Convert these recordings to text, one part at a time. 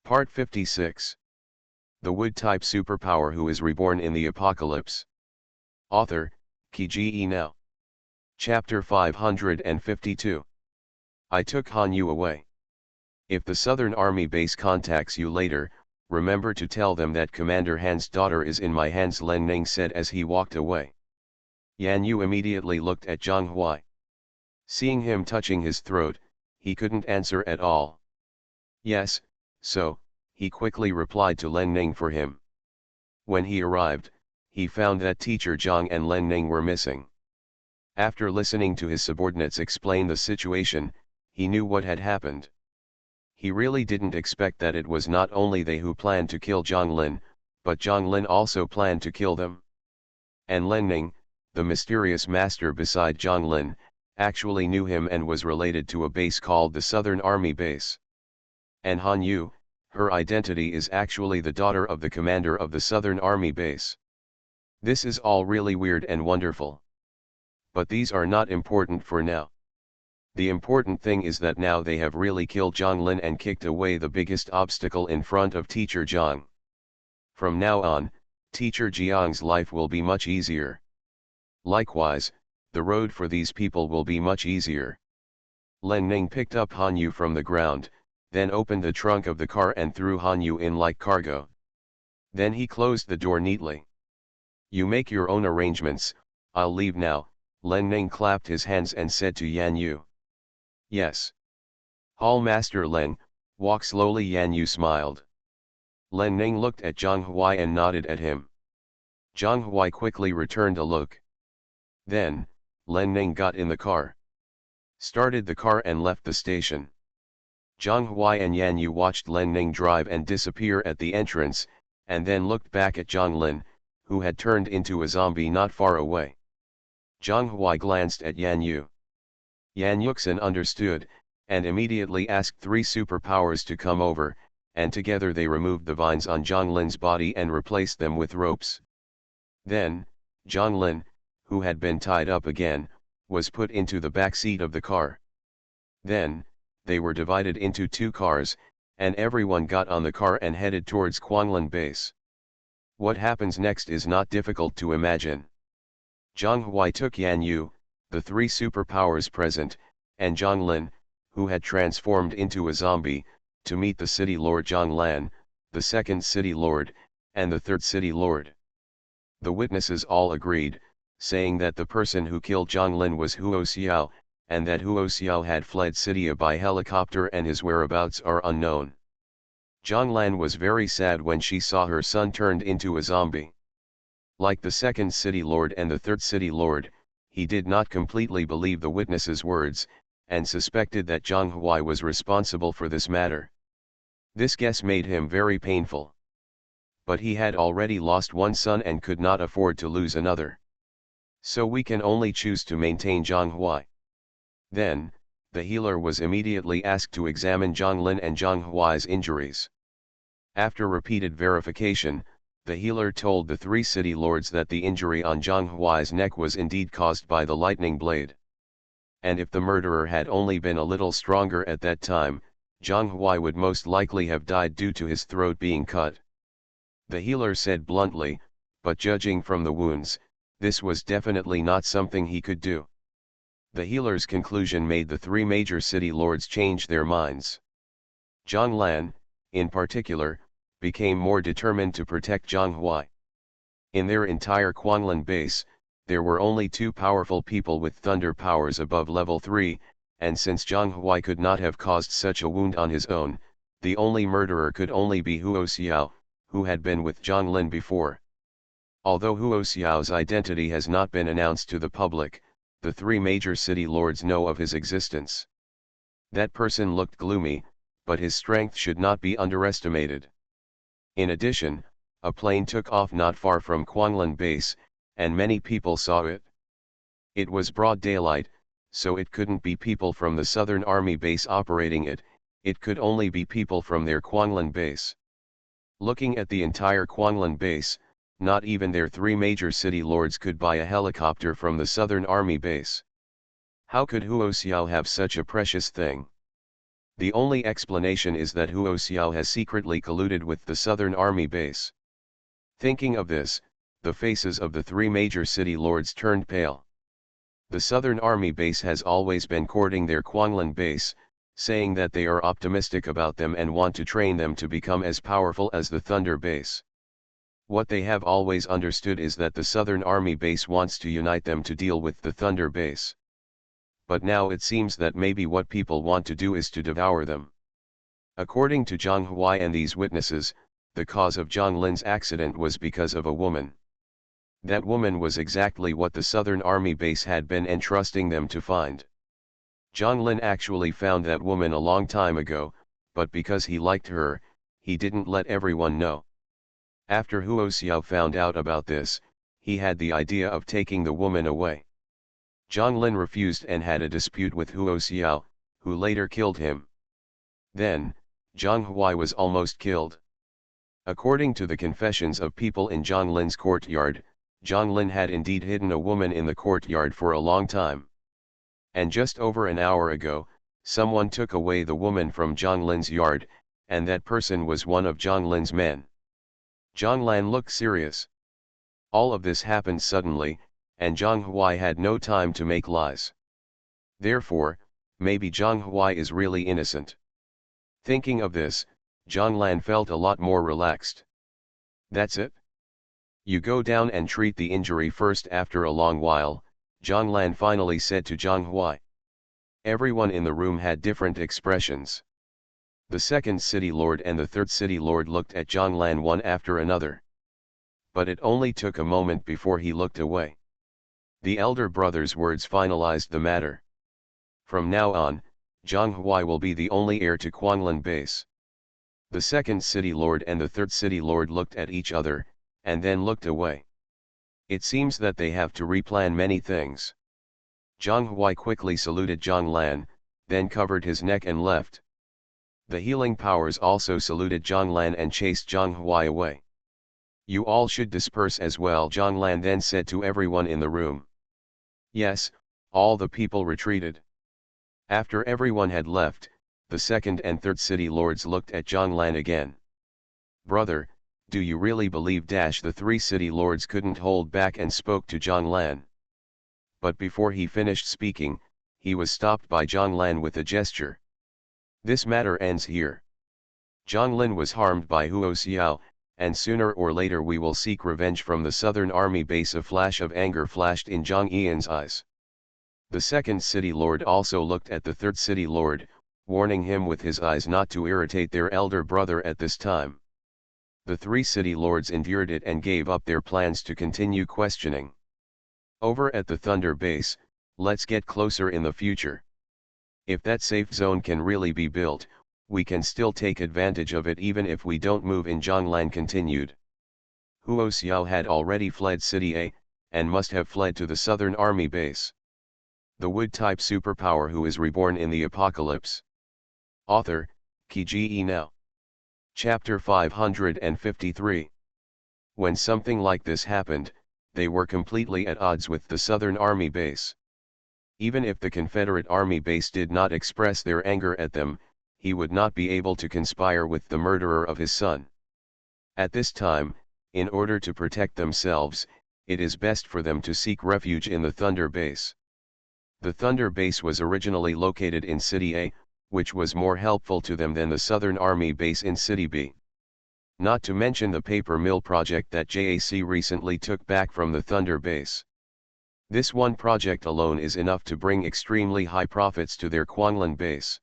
Part 56. The Wood-type superpower who is reborn in the apocalypse. Author, Kge Now. Chapter 552. I took Han Yu away. If the Southern Army base contacts you later, remember to tell them that Commander Han's daughter is in my hands, Len Ning said as he walked away. Yan Yu immediately looked at Zhang Huai. Seeing him touching his throat, he couldn't answer at all. Yes, so, he quickly replied to Len Ning for him. When he arrived, he found that teacher Zhang and Len Ning were missing. After listening to his subordinates explain the situation, he knew what had happened. He really didn't expect that it was not only they who planned to kill Zhang Lin, but Zhang Lin also planned to kill them. And Len Ning, the mysterious master beside Zhang Lin, actually knew him and was related to a base called the Southern Army Base. And Han Yu, her identity is actually the daughter of the commander of the Southern Army Base. This is all really weird and wonderful. But these are not important for now. The important thing is that now they have really killed Zhang Lin and kicked away the biggest obstacle in front of teacher Zhang. From now on, teacher Jiang's life will be much easier. Likewise, the road for these people will be much easier. Len Ning picked up Han Yu from the ground, then opened the trunk of the car and threw Han Yu in like cargo. Then he closed the door neatly. You make your own arrangements, I'll leave now, Len Ning clapped his hands and said to Yan Yu. Yes. Hall Master Len, walk slowly, Yan Yu smiled. Len Ning looked at Zhang Huai and nodded at him. Zhang Huai quickly returned a look. Then, Len Ning got in the car, started the car and left the station. Zhang Huai and Yan Yu watched Len Ning drive and disappear at the entrance, and then looked back at Zhang Lin, who had turned into a zombie not far away. Zhang Huai glanced at Yan Yu. Yan Yuxin understood, and immediately asked three superpowers to come over, and together they removed the vines on Zhang Lin's body and replaced them with ropes. Then, Zhang Lin, who had been tied up again, was put into the back seat of the car. Then, they were divided into two cars, and everyone got on the car and headed towards Quanglan Base. What happens next is not difficult to imagine. Zhang Huai took Yan Yu, the three superpowers present, and Zhang Lin, who had transformed into a zombie, to meet the city lord Zhang Lan, the second city lord, and the third city lord. The witnesses all agreed, saying that the person who killed Zhang Lin was Huo Xiao, and that Huo Xiao had fled Sitia by helicopter and his whereabouts are unknown. Zhang Lan was very sad when she saw her son turned into a zombie. Like the second city lord and the third city lord, he did not completely believe the witnesses' words, and suspected that Zhang Huai was responsible for this matter. This guess made him very painful. But he had already lost one son and could not afford to lose another. So we can only choose to maintain Zhang Huai. Then, the healer was immediately asked to examine Zhang Lin and Zhang Huai's injuries. After repeated verification, the healer told the three city lords that the injury on Zhang Huai's neck was indeed caused by the lightning blade. And if the murderer had only been a little stronger at that time, Zhang Huai would most likely have died due to his throat being cut. The healer said bluntly, but judging from the wounds, this was definitely not something he could do. The healer's conclusion made the three major city lords change their minds. Zhang Lan, in particular, became more determined to protect Zhang Huai. In their entire Quanglan base, there were only two powerful people with thunder powers above level 3, and since Zhang Huai could not have caused such a wound on his own, the only murderer could only be Huo Xiao, who had been with Zhang Lin before. Although Huo Xiao's identity has not been announced to the public, the three major city lords know of his existence. That person looked gloomy, but his strength should not be underestimated. In addition, a plane took off not far from Quanglan Base, and many people saw it. It was broad daylight, so it couldn't be people from the Southern Army Base operating it, it could only be people from their Quanglan Base. Looking at the entire Quanglan Base, not even their three major city lords could buy a helicopter from the Southern Army Base. How could Huo Xiao have such a precious thing? The only explanation is that Huo Xiao has secretly colluded with the Southern Army base. Thinking of this, the faces of the three major city lords turned pale. The Southern Army base has always been courting their Quanglan base, saying that they are optimistic about them and want to train them to become as powerful as the Thunder base. What they have always understood is that the Southern Army base wants to unite them to deal with the Thunder base. But now it seems that maybe what people want to do is to devour them. According to Zhang Huai and these witnesses, the cause of Zhang Lin's accident was because of a woman. That woman was exactly what the Southern Army base had been entrusting them to find. Zhang Lin actually found that woman a long time ago, but because he liked her, he didn't let everyone know. After Huo Xiao found out about this, he had the idea of taking the woman away. Zhang Lin refused and had a dispute with Huo Xiao, who later killed him. Then, Zhang Huai was almost killed. According to the confessions of people in Zhang Lin's courtyard, Zhang Lin had indeed hidden a woman in the courtyard for a long time. And just over an hour ago, someone took away the woman from Zhang Lin's yard, and that person was one of Zhang Lin's men. Zhang Lan looked serious. All of this happened suddenly, and Zhang Huai had no time to make lies. Therefore, maybe Zhang Huai is really innocent. Thinking of this, Zhang Lan felt a lot more relaxed. That's it? You go down and treat the injury first. After a long while, Zhang Lan finally said to Zhang Huai. Everyone in the room had different expressions. The second city lord and the third city lord looked at Zhang Lan one after another. But it only took a moment before he looked away. The elder brother's words finalized the matter. From now on, Zhang Huai will be the only heir to Quanglan base. The second city lord and the third city lord looked at each other, and then looked away. It seems that they have to replan many things. Zhang Huai quickly saluted Zhang Lan, then covered his neck and left. The healing powers also saluted Zhang Lan and chased Zhang Huai away. You all should disperse as well, Zhang Lan then said to everyone in the room. Yes, all the people retreated. After everyone had left, the second and third city lords looked at Zhang Lan again. Brother, do you really believe the three city lords couldn't hold back and spoke to Zhang Lan? But before he finished speaking, he was stopped by Zhang Lan with a gesture. This matter ends here. Zhang Lin was harmed by Huo Xiao, and sooner or later we will seek revenge from the Southern Army base. A flash of anger flashed in Zhang Yian's eyes. The second city lord also looked at the third city lord, warning him with his eyes not to irritate their elder brother at this time. The three city lords endured it and gave up their plans to continue questioning. Over at the Thunder base, let's get closer in the future. If that safe zone can really be built, we can still take advantage of it even if we don't move in. Zhang Lan continued. Huo Xiao had already fled City A, and must have fled to the Southern Army base. The Wood-type superpower who is reborn in the apocalypse. Author, Kiji Now. Chapter 553. When something like this happened, they were completely at odds with the Southern Army base. Even if the Confederate Army base did not express their anger at them, he would not be able to conspire with the murderer of his son. At this time, in order to protect themselves, it is best for them to seek refuge in the Thunder base. The Thunder base was originally located in City A, which was more helpful to them than the Southern Army base in City B. Not to mention the paper mill project that JAC recently took back from the Thunder base. This one project alone is enough to bring extremely high profits to their Quanglan base.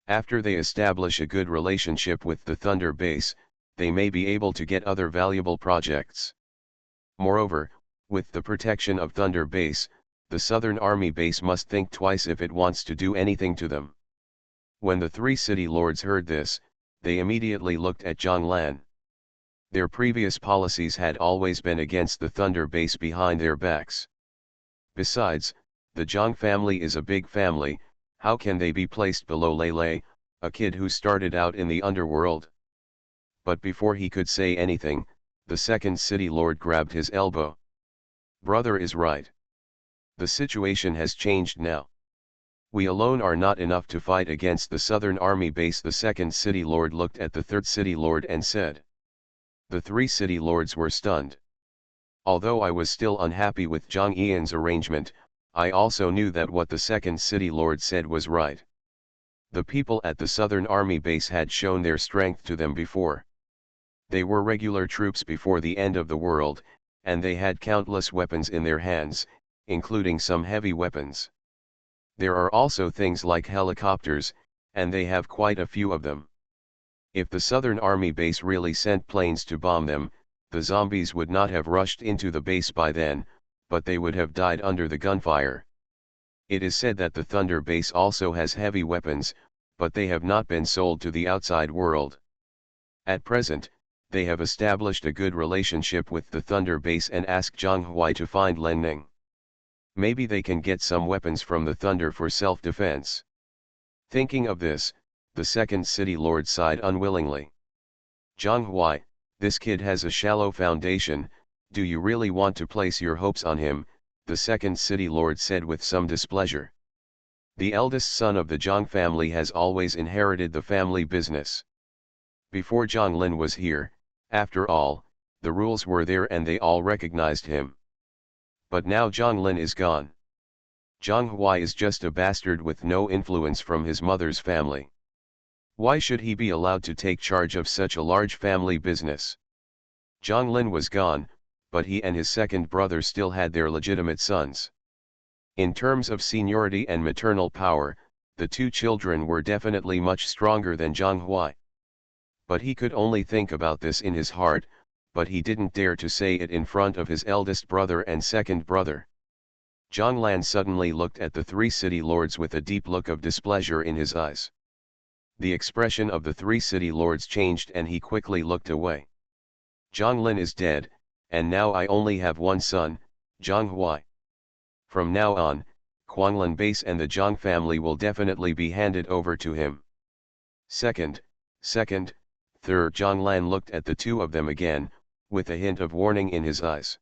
After they establish a good relationship with the Thunder base, they may be able to get other valuable projects. Moreover, with the protection of Thunder base, the Southern Army base must think twice if it wants to do anything to them. When the three city lords heard this, they immediately looked at Zhang Lan. Their previous policies had always been against the Thunder base behind their backs. Besides, the Zhang family is a big family. How can they be placed below Lei, a kid who started out in the underworld? But before he could say anything, the second city lord grabbed his elbow. Brother is right. The situation has changed now. We alone are not enough to fight against the southern army base. The second city lord looked at the third city lord and said. The three city lords were stunned. Although I was still unhappy with Zhang Yian's arrangement, I also knew that what the second city lord said was right. The people at the southern army base had shown their strength to them before. They were regular troops before the end of the world, and they had countless weapons in their hands, including some heavy weapons. There are also things like helicopters, and they have quite a few of them. If the southern army base really sent planes to bomb them, the zombies would not have rushed into the base by then, but they would have died under the gunfire. It is said that the Thunder base also has heavy weapons, but they have not been sold to the outside world. At present, they have established a good relationship with the Thunder base and asked Zhang Huai to find Len Ning. Maybe they can get some weapons from the Thunder for self-defense. Thinking of this, the second city lord sighed unwillingly. Zhang Huai, this kid has a shallow foundation. Do you really want to place your hopes on him? The second city lord said with some displeasure. The eldest son of the Zhang family has always inherited the family business. Before Zhang Lin was here, after all, the rules were there and they all recognized him. But now Zhang Lin is gone. Zhang Huai is just a bastard with no influence from his mother's family. Why should he be allowed to take charge of such a large family business? Zhang Lin was gone, but he and his second brother still had their legitimate sons. In terms of seniority and maternal power, the two children were definitely much stronger than Zhang Huai. But he could only think about this in his heart, but he didn't dare to say it in front of his eldest brother and second brother. Zhang Lan suddenly looked at the three city lords with a deep look of displeasure in his eyes. The expression of the three city lords changed and he quickly looked away. Zhang Lin is dead, and now I only have one son, Zhang Huai. From now on, Quanglin base and the Zhang family will definitely be handed over to him. Second, third. Zhang Lan looked at the two of them again, with a hint of warning in his eyes.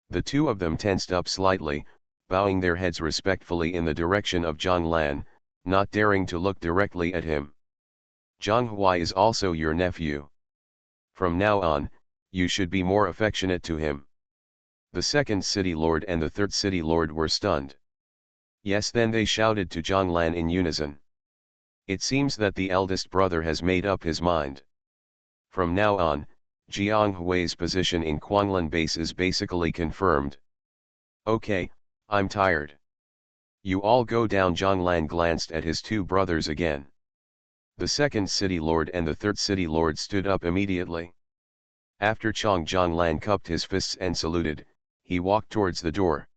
The two of them tensed up slightly, bowing their heads respectfully in the direction of Zhang Lan, not daring to look directly at him. Zhang Huai is also your nephew. From now on, you should be more affectionate to him. The second city lord and the third city lord were stunned. Yes, then they shouted to Zhang Lan in unison. It seems that the eldest brother has made up his mind. From now on, Jiang Hui's position in Quanglin base is basically confirmed. Okay, I'm tired. You all go down. Zhang Lan glanced at his two brothers again. The second city lord and the third city lord stood up immediately. After Zhang Lan cupped his fists and saluted, he walked towards the door.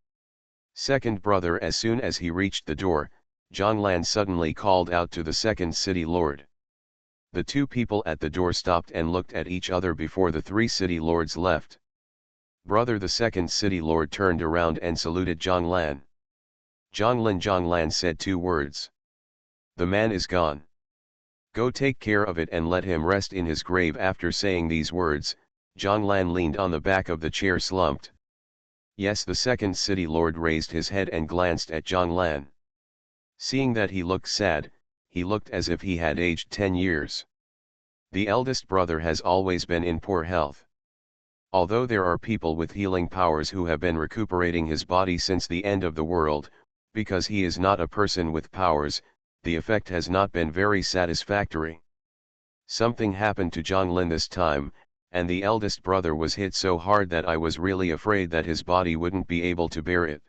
Second brother, as soon as he reached the door, Zhang Lan suddenly called out to the second city lord. The two people at the door stopped and looked at each other before the three city lords left. Brother, the second city lord turned around and saluted Zhang Lan. Zhang Lan said two words. The man is gone. Go take care of it and let him rest in his grave. After saying these words, Zhang Lan leaned on the back of the chair, slumped. Yes, the second city lord raised his head and glanced at Zhang Lan. Seeing that he looked sad, he looked as if he had aged 10 years. The eldest brother has always been in poor health. Although there are people with healing powers who have been recuperating his body since the end of the world, because he is not a person with powers, the effect has not been very satisfactory. Something happened to Zhang Lin this time, and the eldest brother was hit so hard that I was really afraid that his body wouldn't be able to bear it.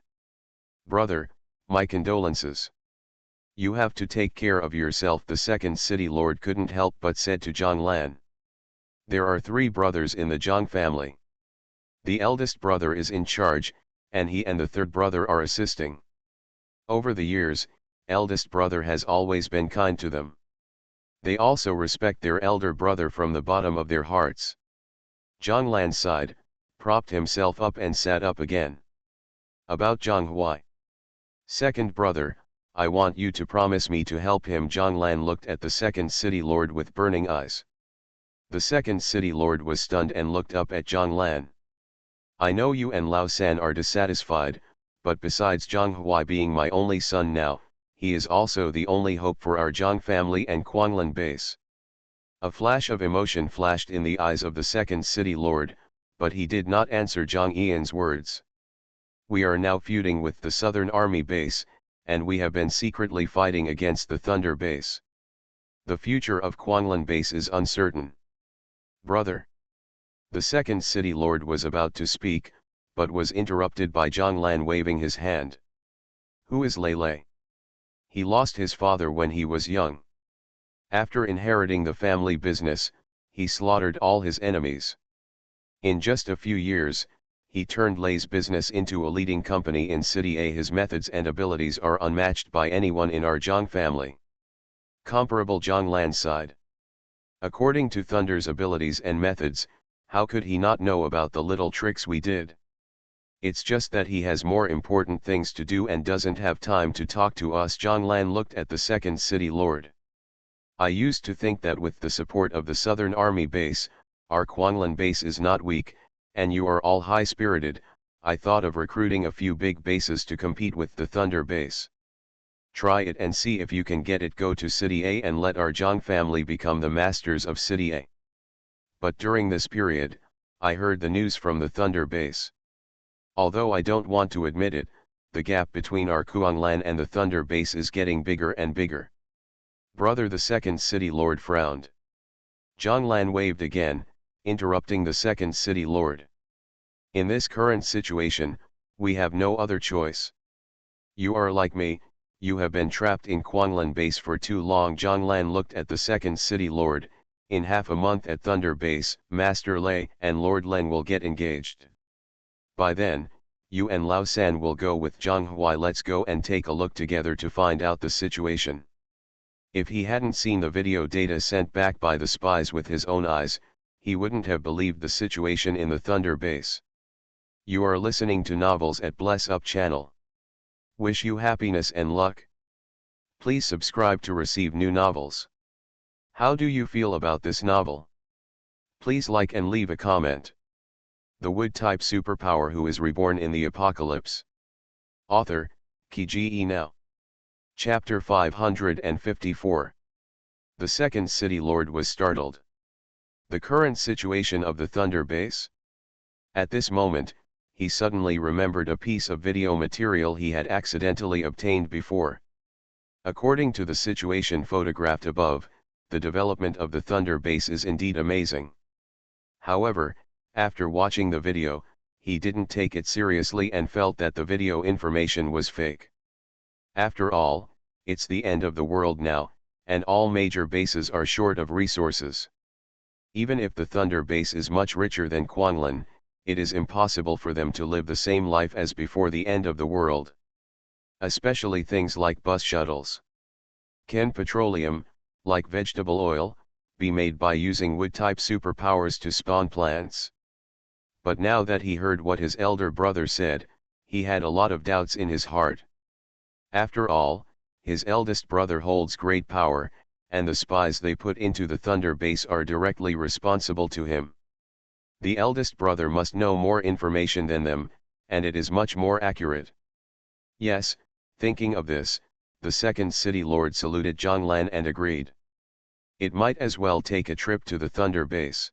Brother, my condolences. You have to take care of yourself. The second city lord couldn't help but said to Zhang Lan. There are three brothers in the Zhang family. The eldest brother is in charge, and he and the third brother are assisting. Over the years, eldest brother has always been kind to them. They also respect their elder brother from the bottom of their hearts. Zhang Lan sighed, propped himself up and sat up again. About Zhang Huai. Second brother, I want you to promise me to help him. Zhang Lan looked at the second city lord with burning eyes. The second city lord was stunned and looked up at Zhang Lan. I know you and Lao San are dissatisfied, but besides Zhang Huai being my only son now, he is also the only hope for our Zhang family and Quanglan base. A flash of emotion flashed in the eyes of the second city lord, but he did not answer Zhang Yian's words. We are now feuding with the Southern Army base, and we have been secretly fighting against the Thunder base. The future of Quanglan base is uncertain. Brother. The second city lord was about to speak, but was interrupted by Zhang Lan waving his hand. Who is Lei Lei? He lost his father when he was young. After inheriting the family business, he slaughtered all his enemies. In just a few years, he turned Lei's business into a leading company in City A. His methods and abilities are unmatched by anyone in our Zhang family. Comparable Zhang Lan sighed. According to Thunder's abilities and methods, how could he not know about the little tricks we did? It's just that he has more important things to do and doesn't have time to talk to us. Zhang Lan looked at the second city lord. I used to think that with the support of the Southern Army base, our Quanglan base is not weak, and you are all high-spirited. I thought of recruiting a few big bases to compete with the Thunder base. Try it and see if you can get it. Go to City A and let our Zhang family become the masters of City A. But during this period, I heard the news from the Thunder base. Although I don't want to admit it, the gap between our Quanglan and the Thunder base is getting bigger and bigger. Brother, the second city lord frowned. Zhang Lan waved again, interrupting the second city lord. In this current situation, we have no other choice. You are like me, you have been trapped in Quanglan base for too long. Zhang Lan looked at the second city lord. In half a month at Thunder base, Master Lei and Lord Leng will get engaged. By then, you and Lao San will go with Zhang Huai. Let's go and take a look together to find out the situation. If he hadn't seen the video data sent back by the spies with his own eyes, he wouldn't have believed the situation in the Thunder base. You are listening to Novels at Bless Up channel. Wish you happiness and luck. Please subscribe to receive new novels. How do you feel about this novel? Please like and leave a comment. The Wood-type superpower who is reborn in the apocalypse. Author, Kiji Now. Chapter 554. The second city lord was startled. The current situation of the Thunder base? At this moment, he suddenly remembered a piece of video material he had accidentally obtained before. According to the situation photographed above, the development of the Thunder base is indeed amazing. However, after watching the video, he didn't take it seriously and felt that the video information was fake. After all, it's the end of the world now, and all major bases are short of resources. Even if the Thunder base is much richer than Quanglan, it is impossible for them to live the same life as before the end of the world. Especially things like bus shuttles. Can petroleum, like vegetable oil, be made by using wood-type superpowers to spawn plants? But now that he heard what his elder brother said, he had a lot of doubts in his heart. After all, his eldest brother holds great power, and the spies they put into the Thunder base are directly responsible to him. The eldest brother must know more information than them, and it is much more accurate. Yes, thinking of this, the second city lord saluted Zhang Lan and agreed. It might as well take a trip to the Thunder base.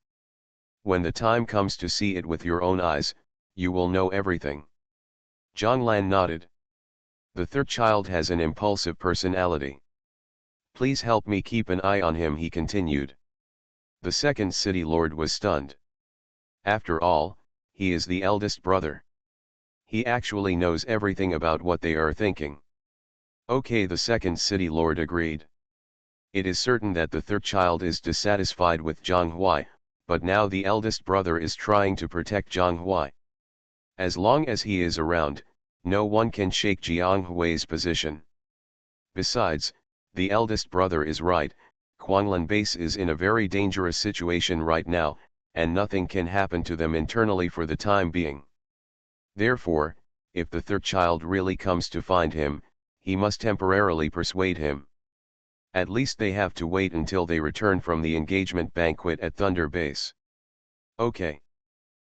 When the time comes to see it with your own eyes, you will know everything. Zhang Lan nodded. The third child has an impulsive personality. Please help me keep an eye on him, he continued. The second city lord was stunned. After all, he is the eldest brother. He actually knows everything about what they are thinking. Okay, the second city lord agreed. It is certain that the third child is dissatisfied with Zhang Huai, but now the eldest brother is trying to protect Zhang Huai. As long as he is around, no one can shake Jiang Hui's position. Besides, the eldest brother is right, Quanglan base is in a very dangerous situation right now, and nothing can happen to them internally for the time being. Therefore, if the third child really comes to find him, he must temporarily persuade him. At least they have to wait until they return from the engagement banquet at Thunder base. Okay.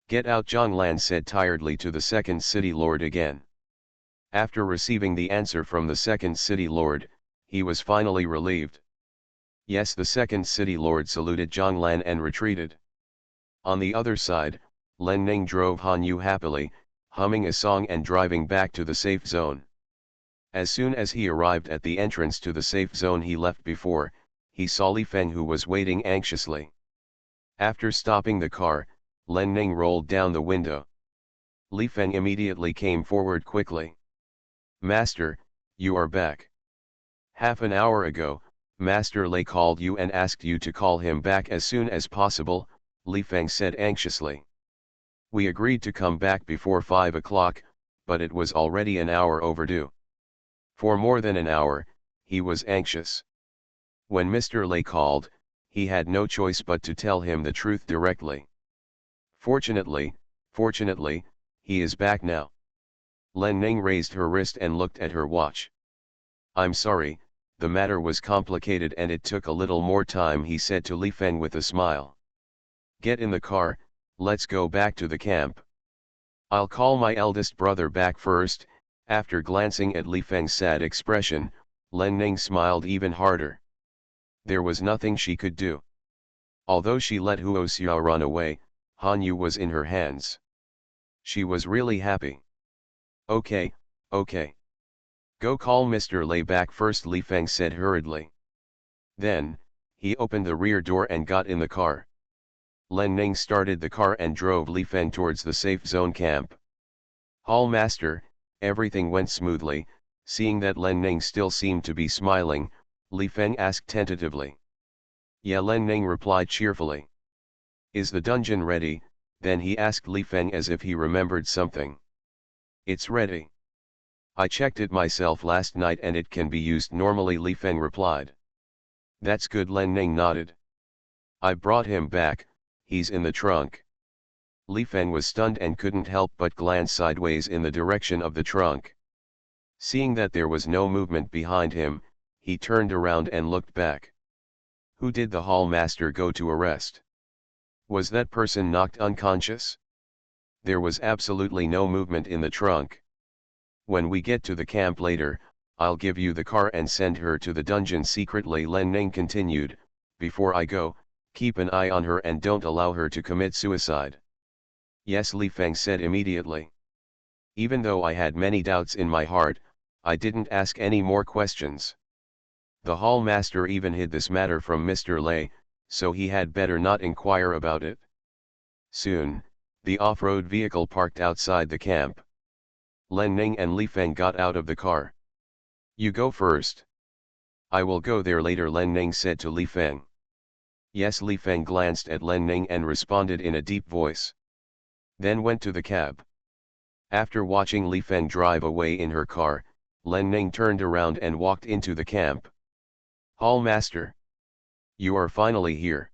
Get out, Zhang Lan said tiredly to the second city lord again. After receiving the answer from the second city lord, he was finally relieved. Yes, the second city lord saluted Zhang Lan and retreated. On the other side, Len Ning drove Han Yu happily, humming a song and driving back to the safe zone. As soon as he arrived at the entrance to the safe zone he left before, he saw Li Feng, who was waiting anxiously. After stopping the car, Len Ning rolled down the window. Li Feng immediately came forward quickly. "Master, you are back. Half an hour ago, Master Lei called you and asked you to call him back as soon as possible," Li Feng said anxiously. "We agreed to come back before 5 o'clock, but it was already an hour overdue." For more than an hour, he was anxious. When Mr. Lei called, he had no choice but to tell him the truth directly. Fortunately, he is back now. Len Ning raised her wrist and looked at her watch. "I'm sorry, the matter was complicated and it took a little more time," he said to Li Feng with a smile. "Get in the car, let's go back to the camp. I'll call my eldest brother back first." After glancing at Li Feng's sad expression, Len Ning smiled even harder. There was nothing she could do. Although she let Huo Xiao run away, Han Yu was in her hands. She was really happy. Okay. Go call Mr. Lei back first," Li Feng said hurriedly. Then, he opened the rear door and got in the car. Len Ning started the car and drove Li Feng towards the safe zone camp. "Hall Master," everything went smoothly. Seeing that Len Ning still seemed to be smiling, Li Feng asked tentatively. "Yeah," Len Ning replied cheerfully. "Is the dungeon ready?" Then he asked Li Feng as if he remembered something. "It's ready. I checked it myself last night and it can be used normally," Li Feng replied. "That's good," Len Ning nodded. "I brought him back, he's in the trunk." Li Feng was stunned and couldn't help but glance sideways in the direction of the trunk. Seeing that there was no movement behind him, he turned around and looked back. Who did the hall master go to arrest? Was that person knocked unconscious? There was absolutely no movement in the trunk. "When we get to the camp later, I'll give you the car and send her to the dungeon secretly," Len Ning continued. "Before I go, keep an eye on her and don't allow her to commit suicide." "Yes," Li Feng said immediately. "Even though I had many doubts in my heart, I didn't ask any more questions. The hall master even hid this matter from Mr. Lei, so he had better not inquire about it." Soon, the off-road vehicle parked outside the camp. Len Ning and Li Feng got out of the car. "You go first." "I will go there later," Len Ning said to Li Feng. "Yes." Li Feng glanced at Len Ning and responded in a deep voice. Then went to the cab. After watching Li Feng drive away in her car, Len Ning turned around and walked into the camp. "Hall Master. You are finally here.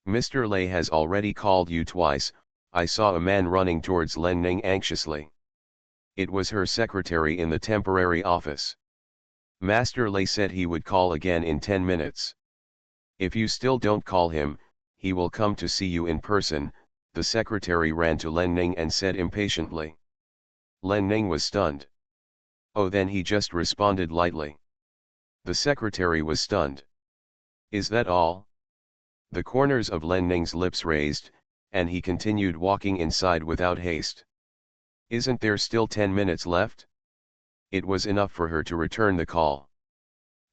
Mr. Lei has already called you twice." I saw a man running towards Len Ning anxiously. It was her secretary in the temporary office. "Master Lei said he would call again in 10 minutes. If you still don't call him, he will come to see you in person." The secretary ran to Len Ning and said impatiently. Len Ning was stunned. "Oh," then he just responded lightly. The secretary was stunned. "Is that all?" The corners of Len Ning's lips raised, and he continued walking inside without haste. "Isn't there still 10 minutes left?" It was enough for her to return the call.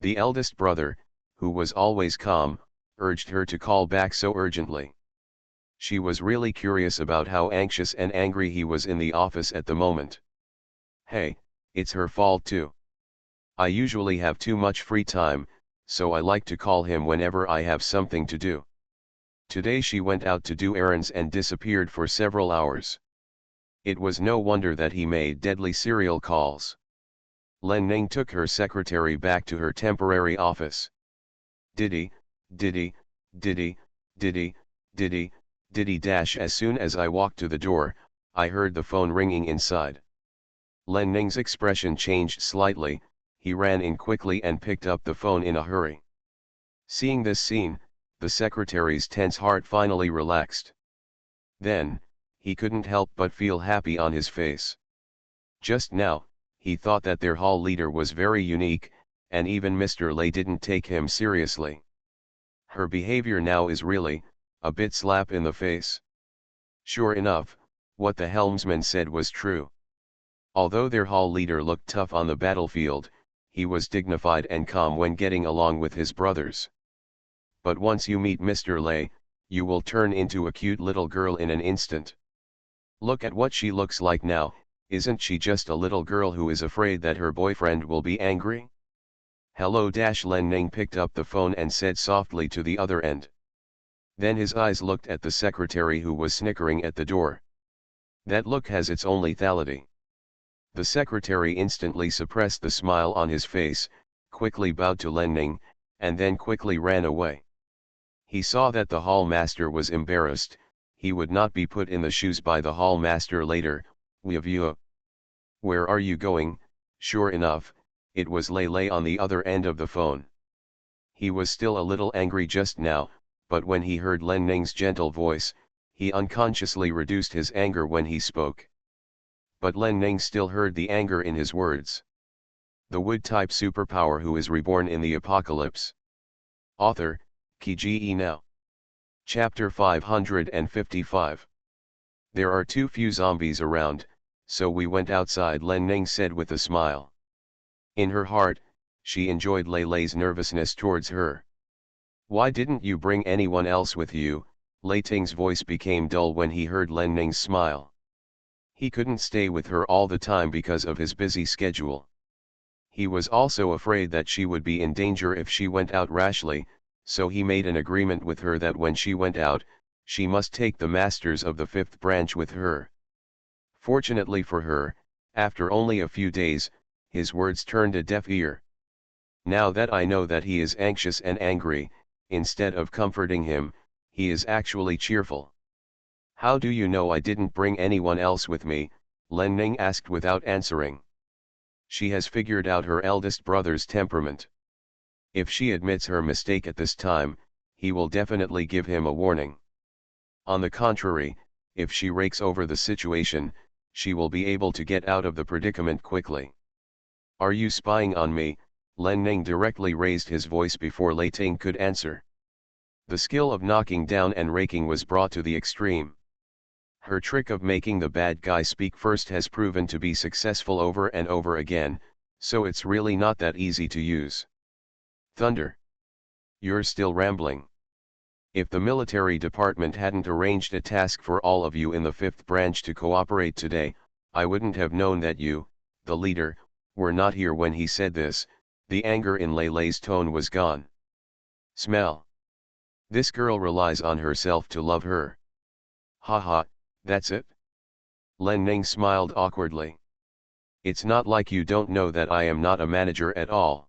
The eldest brother, who was always calm, urged her to call back so urgently. She was really curious about how anxious and angry he was in the office at the moment. Hey, it's her fault too. I usually have too much free time, so I like to call him whenever I have something to do. Today she went out to do errands and disappeared for several hours. It was no wonder that he made deadly serial calls. Len Ning took her secretary back to her temporary office. Diddy dash. As soon as I walked to the door, I heard the phone ringing inside. Len Ning's expression changed slightly. He ran in quickly and picked up the phone in a hurry. Seeing this scene, the secretary's tense heart finally relaxed. Then, he couldn't help but feel happy on his face. Just now, he thought that their hall leader was very unique, and even Mr. Lay didn't take him seriously. Her behavior now is really a bit slap in the face. Sure enough, what the helmsman said was true. Although their hall leader looked tough on the battlefield, he was dignified and calm when getting along with his brothers. But once you meet Mr. Lay, you will turn into a cute little girl in an instant. Look at what she looks like now. Isn't she just a little girl who is afraid that her boyfriend will be angry? Hello. Len Ning picked up the phone and said softly to the other end. Then his eyes looked at the secretary who was snickering at the door. That look has its own lethality. The secretary instantly suppressed the smile on his face, quickly bowed to Len Ning, and then quickly ran away. He saw that the hall master was embarrassed. He would not be put in the shoes by the hall master later. Where are you going? Sure enough, it was Lei on the other end of the phone. He was still a little angry just now, but when he heard Len Ning's gentle voice, he unconsciously reduced his anger when he spoke. But Len Ning still heard the anger in his words. The wood-type superpower who is reborn in the apocalypse. Author, Ki Now. Chapter 555. There are too few zombies around, so we went outside, Len Ning said with a smile. In her heart, she enjoyed Lei's nervousness towards her. Why didn't you bring anyone else with you? Lei Ting's voice became dull when he heard Len Ning's smile. He couldn't stay with her all the time because of his busy schedule. He was also afraid that she would be in danger if she went out rashly, so he made an agreement with her that when she went out, she must take the masters of the fifth branch with her. Fortunately for her, after only a few days, his words turned a deaf ear. Now that I know that he is anxious and angry, instead of comforting him, he is actually cheerful. How do you know I didn't bring anyone else with me? Len Ning asked without answering. She has figured out her eldest brother's temperament. If she admits her mistake at this time, he will definitely give him a warning. On the contrary, if she rakes over the situation, she will be able to get out of the predicament quickly. Are you spying on me? Len Ning directly raised his voice before Lei Ting could answer. The skill of knocking down and raking was brought to the extreme. Her trick of making the bad guy speak first has proven to be successful over and over again, so it's really not that easy to use. Thunder. You're still rambling. If the military department hadn't arranged a task for all of you in the fifth branch to cooperate today, I wouldn't have known that you, the leader, were not here. When he said this, the anger in Lei's tone was gone. Smell. This girl relies on herself to love her. Haha, that's it? Len Ning smiled awkwardly. It's not like you don't know that I am not a manager at all.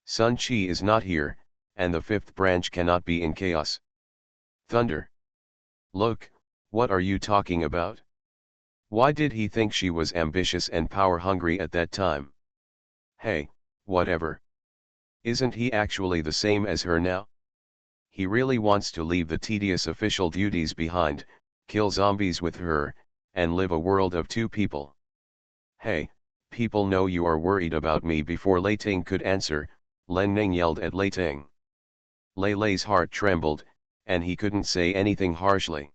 Sun Chi is not here, and the fifth branch cannot be in chaos. Thunder. Look, what are you talking about? Why did he think she was ambitious and power-hungry at that time? Hey, whatever. Isn't he actually the same as her now? He really wants to leave the tedious official duties behind, kill zombies with her, and live a world of two people. Hey, people know you are worried about me. Before Lei Ting could answer, Len Ning yelled at Lei Ting. Lei's heart trembled, and he couldn't say anything harshly.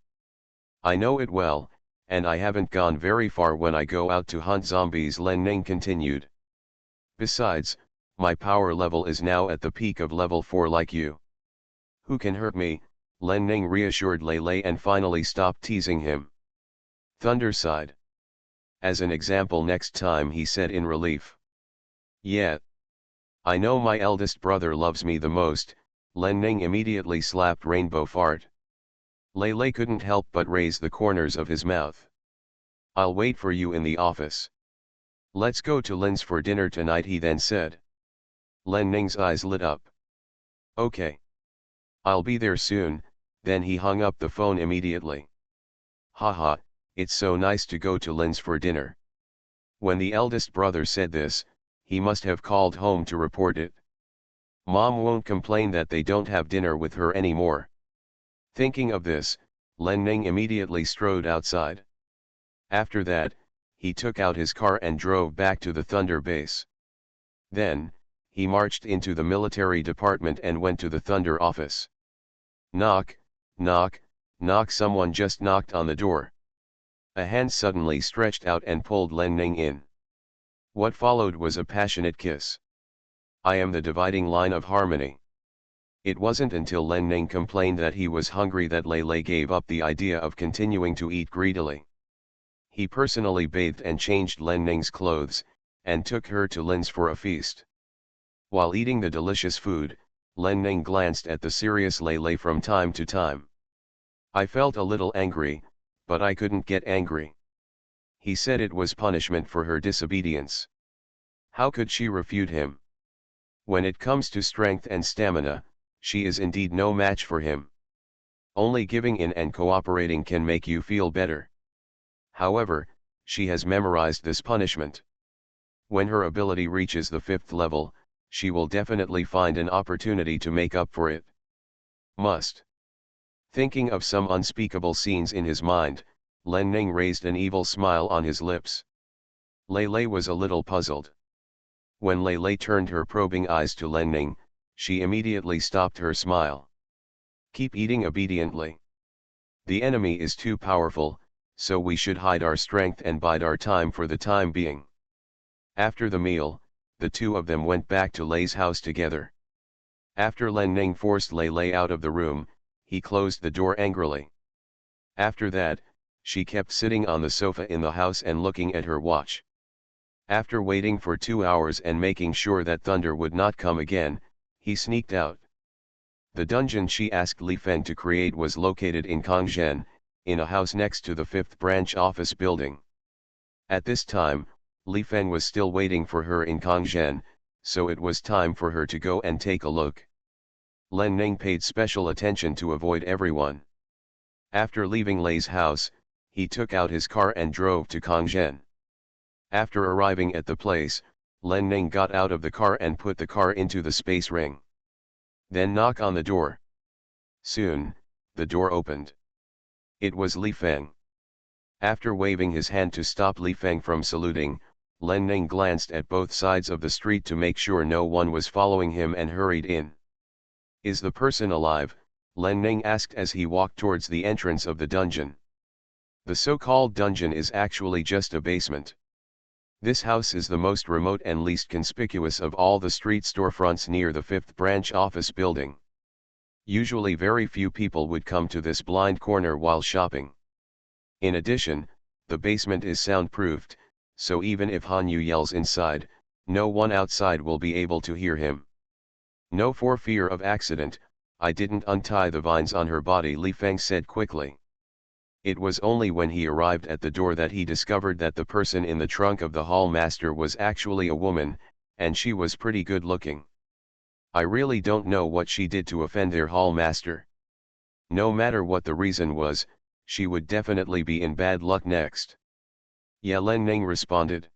I know it well, and I haven't gone very far when I go out to hunt zombies, Len Ning continued. Besides, my power level is now at the peak of level 4 like you. Who can hurt me? Len Ning reassured Lei and finally stopped teasing him. Thunder sighed. As an example next time, he said in relief. Yeah. I know my eldest brother loves me the most. Len Ning immediately slapped Rainbow Fart. Lei couldn't help but raise the corners of his mouth. I'll wait for you in the office. Let's go to Lin's for dinner tonight, he then said. Len Ning's eyes lit up. Okay. I'll be there soon. Then he hung up the phone immediately. Haha, it's so nice to go to Lin's for dinner. When the eldest brother said this, he must have called home to report it. Mom won't complain that they don't have dinner with her anymore. Thinking of this, Len Ning immediately strode outside. After that, he took out his car and drove back to the Thunder base. Then, he marched into the military department and went to the Thunder office. Knock, knock, knock. Someone just knocked on the door. A hand suddenly stretched out and pulled Len Ning in. What followed was a passionate kiss. I am the dividing line of harmony. It wasn't until Len Ning complained that he was hungry that Lei Lei gave up the idea of continuing to eat greedily. He personally bathed and changed Len Ning's clothes, and took her to Lin's for a feast. While eating the delicious food, Len Ning glanced at the serious Lei Lei from time to time. I felt a little angry, but I couldn't get angry. He said it was punishment for her disobedience. How could she refute him? When it comes to strength and stamina, she is indeed no match for him. Only giving in and cooperating can make you feel better. However, she has memorized this punishment. When her ability reaches the 5th level, she will definitely find an opportunity to make up for it. Must. Thinking of some unspeakable scenes in his mind, Len Ning raised an evil smile on his lips. Lei Lei was a little puzzled. When Lei Lei turned her probing eyes to Len Ning, she immediately stopped her smile. Keep eating obediently. The enemy is too powerful, so we should hide our strength and bide our time for the time being. After the meal, the two of them went back to Lei's house together. After Len Ning forced Lei Lei out of the room, he closed the door angrily. After that, she kept sitting on the sofa in the house and looking at her watch. After waiting for 2 hours and making sure that Thunder would not come again, he sneaked out. The dungeon she asked Li Feng to create was located in Kongzhen, in a house next to the 5th branch office building. At this time, Li Feng was still waiting for her in Kongzhen, so it was time for her to go and take a look. Len Ning paid special attention to avoid everyone. After leaving Lei's house, he took out his car and drove to Kongzhen. After arriving at the place, Len Ning got out of the car and put the car into the space ring. Then knock on the door. Soon, the door opened. It was Li Feng. After waving his hand to stop Li Feng from saluting, Len Ning glanced at both sides of the street to make sure no one was following him and hurried in. Is the person alive? Len Ning asked as he walked towards the entrance of the dungeon. The so-called dungeon is actually just a basement. This house is the most remote and least conspicuous of all the street storefronts near the 5th branch office building. Usually very few people would come to this blind corner while shopping. In addition, the basement is soundproofed, so even if Han Yu yells inside, no one outside will be able to hear him. No, for fear of accident, I didn't untie the vines on her body, Li Feng said quickly. It was only when he arrived at the door that he discovered that the person in the trunk of the hall master was actually a woman, and she was pretty good looking. I really don't know what she did to offend their hall master. No matter what the reason was, she would definitely be in bad luck next. Yeah, Len Ning responded.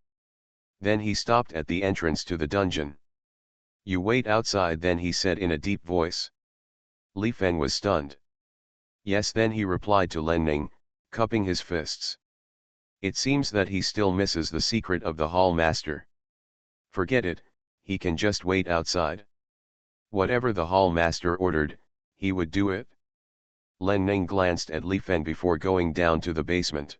Then he stopped at the entrance to the dungeon. You wait outside then, he said in a deep voice. Li Feng was stunned. Yes, then he replied to Len Ning, cupping his fists. It seems that he still misses the secret of the hall master. Forget it, he can just wait outside. Whatever the hall master ordered, he would do it. Len Ning glanced at Li Feng before going down to the basement.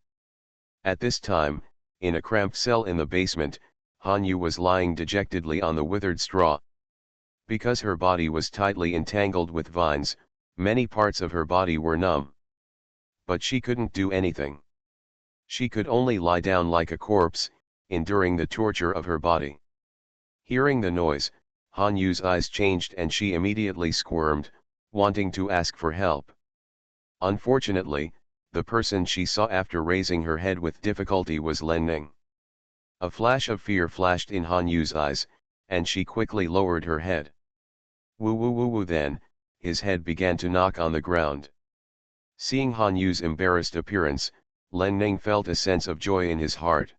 At this time, in a cramped cell in the basement, Han Yu was lying dejectedly on the withered straw. Because her body was tightly entangled with vines, many parts of her body were numb. But she couldn't do anything. She could only lie down like a corpse, enduring the torture of her body. Hearing the noise, Han Yu's eyes changed and she immediately squirmed, wanting to ask for help. Unfortunately, the person she saw after raising her head with difficulty was Len Ning. A flash of fear flashed in Han Yu's eyes, and she quickly lowered her head. Woo woo woo woo. Then, his head began to knock on the ground. Seeing Han Yu's embarrassed appearance, Len Ning felt a sense of joy in his heart.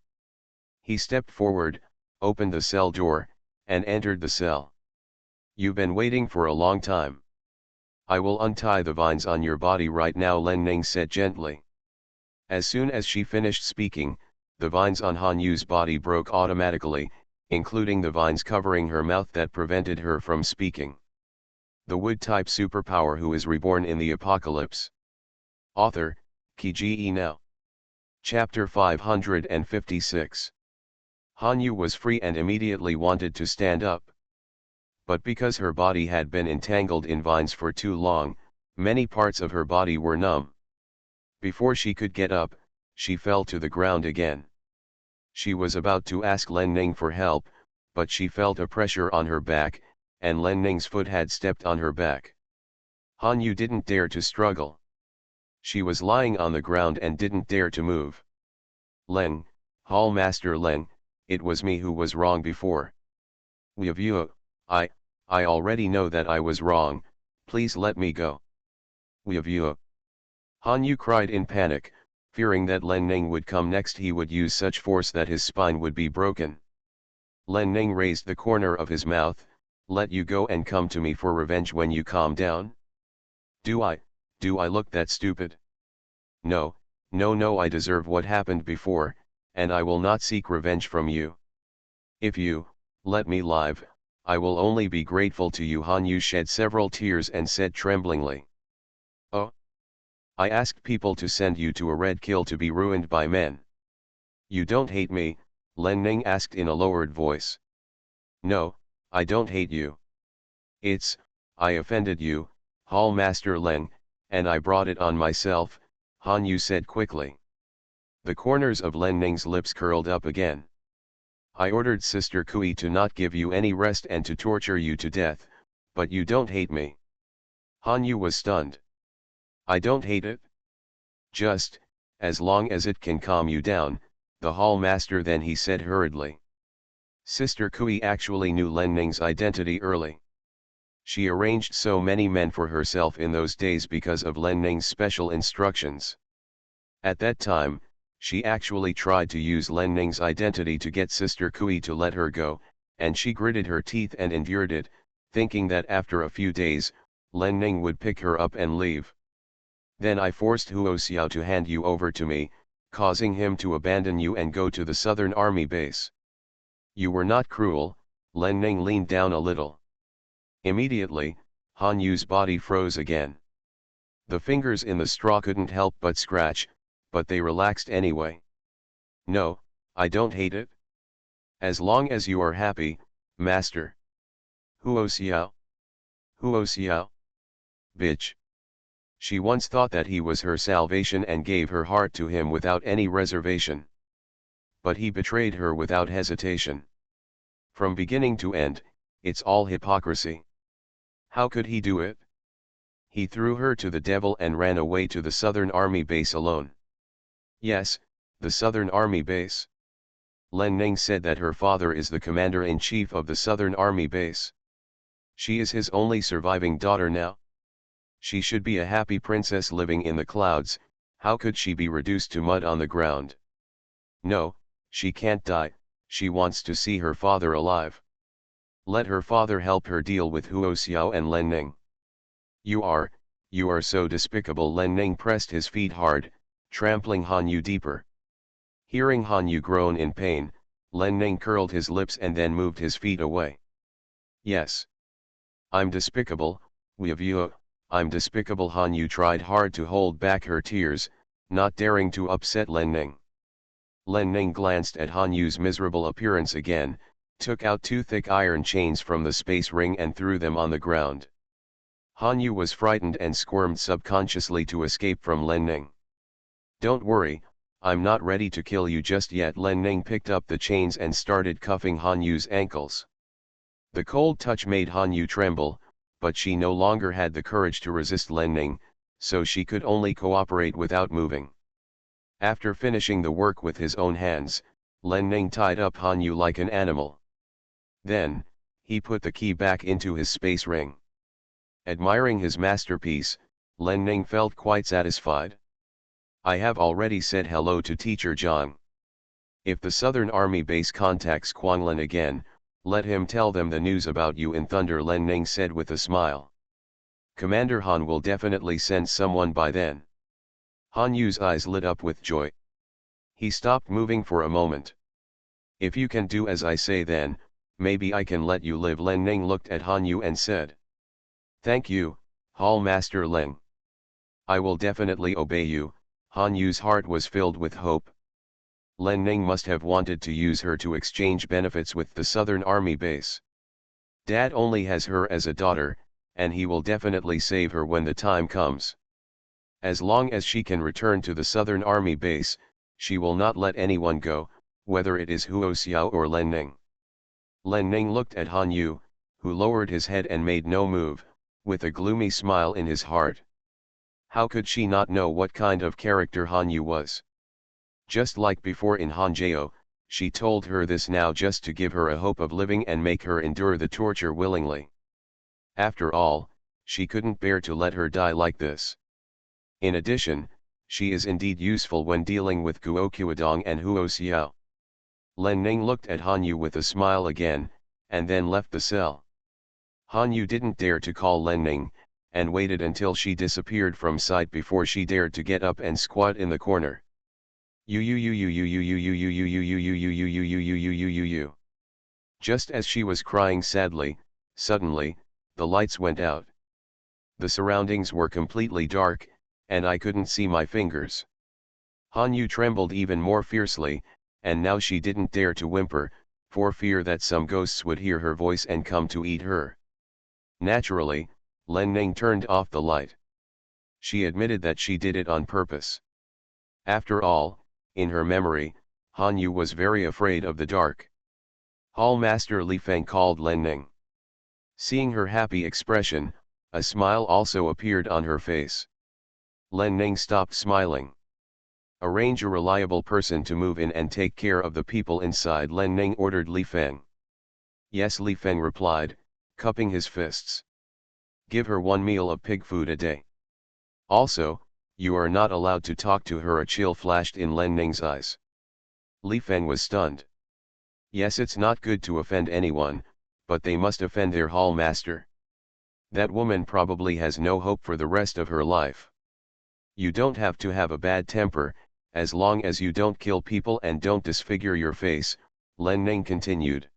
He stepped forward, opened the cell door, and entered the cell. You've been waiting for a long time. I will untie the vines on your body right now, Len Ning said gently. As soon as she finished speaking, the vines on Han Yu's body broke automatically, including the vines covering her mouth that prevented her from speaking. The Wood-type superpower who is reborn in the apocalypse. Author, Ki Now. Chapter 556. Han Yu was free and immediately wanted to stand up. But because her body had been entangled in vines for too long, many parts of her body were numb. Before she could get up, she fell to the ground again. She was about to ask Len Ning for help, but she felt a pressure on her back, and Len Ning's foot had stepped on her back. Han Yu didn't dare to struggle. She was lying on the ground and didn't dare to move. Len, Hall Master Len, it was me who was wrong before. I already know that I was wrong, please let me go. Han Yu cried in panic, fearing that Len Ning would come next. He would use such force that his spine would be broken. Len Ning raised the corner of his mouth, let you go and come to me for revenge when you calm down? Do I look that stupid? No, I deserve what happened before, and I will not seek revenge from you. If you let me live, I will only be grateful to you. Han Yu shed several tears and said tremblingly. Oh. I asked people to send you to a red kill to be ruined by men. You don't hate me, Len Ning asked in a lowered voice. No, I don't hate you. I offended you, Hall Master Len, and I brought it on myself, Han Yu said quickly. The corners of Len Ning's lips curled up again. I ordered Sister Kui to not give you any rest and to torture you to death, but you don't hate me. Han Yu was stunned. I don't hate it. Just, as long as it can calm you down, the Hall Master then he said hurriedly. Sister Kui actually knew Len Ning's identity early. She arranged so many men for herself in those days because of Len Ning's special instructions. At that time, she actually tried to use Len Ning's identity to get Sister Kui to let her go, and she gritted her teeth and endured it, thinking that after a few days, Len Ning would pick her up and leave. Then I forced Huo Xiao to hand you over to me, causing him to abandon you and go to the Southern Army base. You were not cruel, Len Ning leaned down a little. Immediately, Han Yu's body froze again. The fingers in the straw couldn't help but scratch, but they relaxed anyway. No, I don't hate it. As long as you are happy, Master. Huo Xiao? Huo Xiao? Bitch. She once thought that he was her salvation and gave her heart to him without any reservation. But he betrayed her without hesitation. From beginning to end, it's all hypocrisy. How could he do it? He threw her to the devil and ran away to the Southern Army base alone. Yes, the Southern Army base. Len Ning said that her father is the commander-in-chief of the Southern Army base. She is his only surviving daughter now. She should be a happy princess living in the clouds. How could she be reduced to mud on the ground? No, she can't die, she wants to see her father alive. Let her father help her deal with Huo Xiao and Len Ning. You are so despicable. Len Ning pressed his feet hard, trampling Han Yu deeper. Hearing Han Yu groan in pain, Len Ning curled his lips and then moved his feet away. Yes. I'm despicable, I'm despicable. Han Yu tried hard to hold back her tears, not daring to upset Len Ning. Len Ning glanced at Han Yu's miserable appearance again, took out two thick iron chains from the space ring and threw them on the ground. Han Yu was frightened and squirmed subconsciously to escape from Len Ning. Don't worry, I'm not ready to kill you just yet. Len Ning picked up the chains and started cuffing Han Yu's ankles. The cold touch made Han Yu tremble, but she no longer had the courage to resist Len Ning, so she could only cooperate without moving. After finishing the work with his own hands, Len Ning tied up Han Yu like an animal. Then, he put the key back into his space ring. Admiring his masterpiece, Len Ning felt quite satisfied. I have already said hello to Teacher Zhang. If the Southern Army base contacts Quanglin again, let him tell them the news about you in thunder, Len Ning said with a smile. Commander Han will definitely send someone by then. Han Yu's eyes lit up with joy. He stopped moving for a moment. If you can do as I say then, maybe I can let you live. Len Ning looked at Han Yu and said. Thank you, Hall Master Leng. I will definitely obey you. Han Yu's heart was filled with hope. Len Ning must have wanted to use her to exchange benefits with the Southern Army base. Dad only has her as a daughter, and he will definitely save her when the time comes. As long as she can return to the Southern Army base, she will not let anyone go, whether it is Huo Xiao or Len Ning. Len Ning looked at Han Yu, who lowered his head and made no move, with a gloomy smile in his heart. How could she not know what kind of character Han Yu was? Just like before in Hanzhou, she told her this now just to give her a hope of living and make her endure the torture willingly. After all, she couldn't bear to let her die like this. In addition, she is indeed useful when dealing with Guo Qiudong and Huo Xiao. Len Ning looked at Han Yu with a smile again, and then left the cell. Han Yu didn't dare to call Len Ning, and waited until she disappeared from sight before she dared to get up and squat in the corner. Just as she was crying sadly, suddenly, the lights went out. The surroundings were completely dark, and I couldn't see my fingers. Han Yu trembled even more fiercely, and now she didn't dare to whimper, for fear that some ghosts would hear her voice and come to eat her. Naturally, Len Ning turned off the light. She admitted that she did it on purpose. After all, in her memory, Han Yu was very afraid of the dark. Hall Master Li Feng called Len Ning. Seeing her happy expression, a smile also appeared on her face. Len Ning stopped smiling. Arrange a reliable person to move in and take care of the people inside, Len Ning ordered Li Feng. Yes, Li Feng replied, cupping his fists. Give her 1 meal of pig food a day. Also, you are not allowed to talk to her. A chill flashed in Len Ning's eyes. Li Feng was stunned. Yes, it's not good to offend anyone, but they must offend their hall master. That woman probably has no hope for the rest of her life. You don't have to have a bad temper, as long as you don't kill people and don't disfigure your face, Len Ning continued.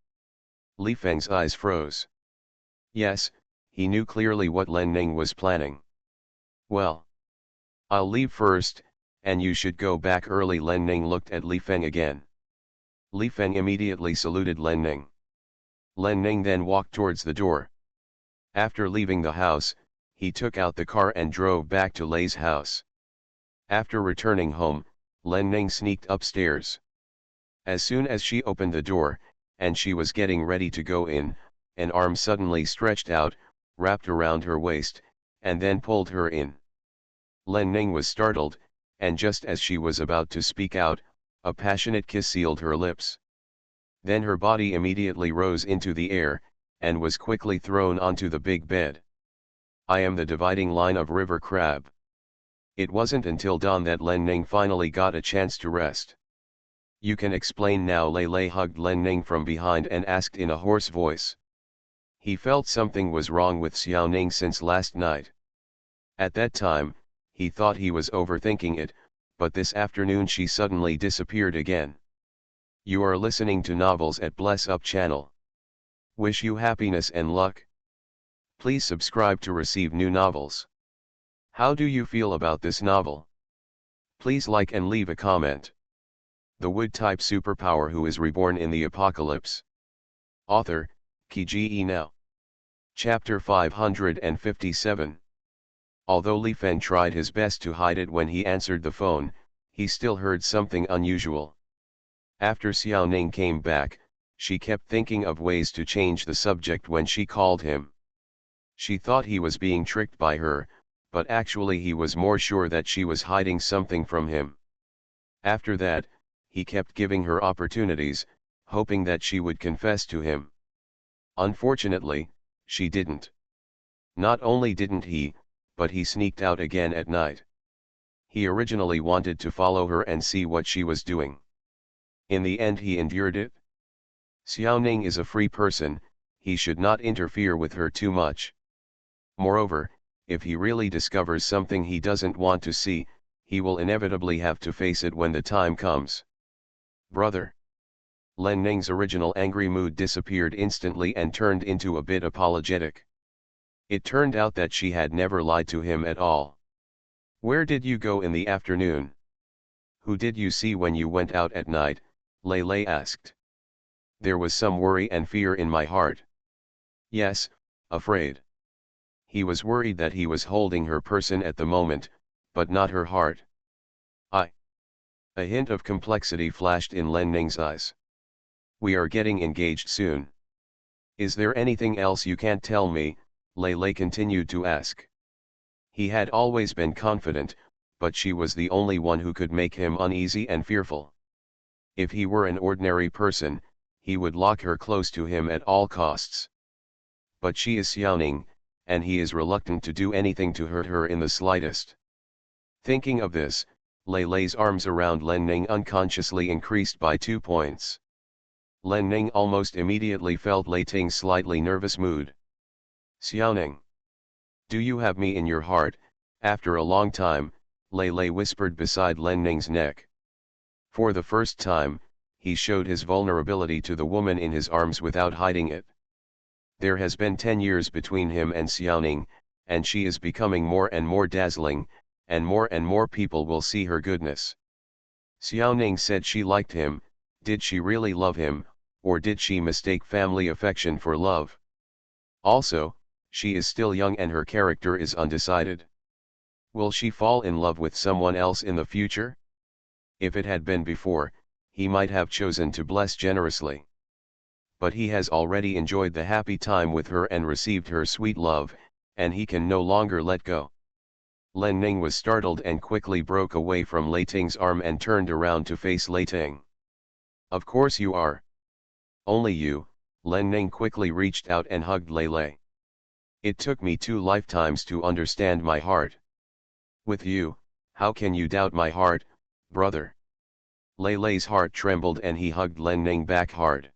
Li Feng's eyes froze. Yes, he knew clearly what Len Ning was planning. Well, I'll leave first, and you should go back early. Len Ning looked at Li Feng again. Li Feng immediately saluted Len Ning. Len Ning then walked towards the door. After leaving the house, he took out the car and drove back to Lei's house. After returning home, Len Ning sneaked upstairs. As soon as she opened the door, and she was getting ready to go in, an arm suddenly stretched out, wrapped around her waist, and then pulled her in. Len Ning was startled, and just as she was about to speak out, a passionate kiss sealed her lips. Then her body immediately rose into the air, and was quickly thrown onto the big bed. I am the dividing line of River Crab. It wasn't until dawn that Len Ning finally got a chance to rest. You can explain now. Lei hugged Len Ning from behind and asked in a hoarse voice. He felt something was wrong with Xiao Ning since last night. At that time, he thought he was overthinking it, but this afternoon she suddenly disappeared again. You are listening to Novels at Bless Up channel. Wish you happiness and luck. Please subscribe to receive new novels. How do you feel about this novel? Please like and leave a comment. The Wood-type superpower who is reborn in the apocalypse. Author, Kiji Now. Chapter 557. Although Li Feng tried his best to hide it when he answered the phone, he still heard something unusual. After Xiao Ning came back, she kept thinking of ways to change the subject when she called him. She thought he was being tricked by her, but actually he was more sure that she was hiding something from him. After that, he kept giving her opportunities, hoping that she would confess to him. Unfortunately, she didn't. Not only didn't he, but he sneaked out again at night. He originally wanted to follow her and see what she was doing. In the end he endured it. Xiao Ning is a free person, he should not interfere with her too much. Moreover, if he really discovers something he doesn't want to see, he will inevitably have to face it when the time comes. Brother. Len Ning's original angry mood disappeared instantly and turned into a bit apologetic. It turned out that she had never lied to him at all. Where did you go in the afternoon? Who did you see when you went out at night? Lei Lei asked. There was some worry and fear in my heart. Yes, afraid. He was worried that he was holding her person at the moment, but not her heart. A hint of complexity flashed in Len Ning's eyes. We are getting engaged soon. Is there anything else you can't tell me? Lei Lei continued to ask. He had always been confident, but she was the only one who could make him uneasy and fearful. If he were an ordinary person, he would lock her close to him at all costs. But she is Xiaoning, and he is reluctant to do anything to hurt her in the slightest. Thinking of this, Lei Lei's arms around Len Ning unconsciously increased by 2 points. Len Ning almost immediately felt Lei Ting's slightly nervous mood. Xiaoning. Do you have me in your heart? After a long time, Lei Lei whispered beside Len Ning's neck. For the first time, he showed his vulnerability to the woman in his arms without hiding it. There has been 10 years between him and Xiaoning, and she is becoming more and more dazzling, and more people will see her goodness. Xiaoning said she liked him. Did she really love him, or did she mistake family affection for love? Also, she is still young and her character is undecided. Will she fall in love with someone else in the future? If it had been before, he might have chosen to bless generously. But he has already enjoyed the happy time with her and received her sweet love, and he can no longer let go. Len Ning was startled and quickly broke away from Lei Ting's arm and turned around to face Lei Ting. Of course you are. Only you. Len Ning quickly reached out and hugged Lei Lei. It took me 2 lifetimes to understand my heart. With you, how can you doubt my heart, brother? Lei Lei's heart trembled and he hugged Len Ning back hard.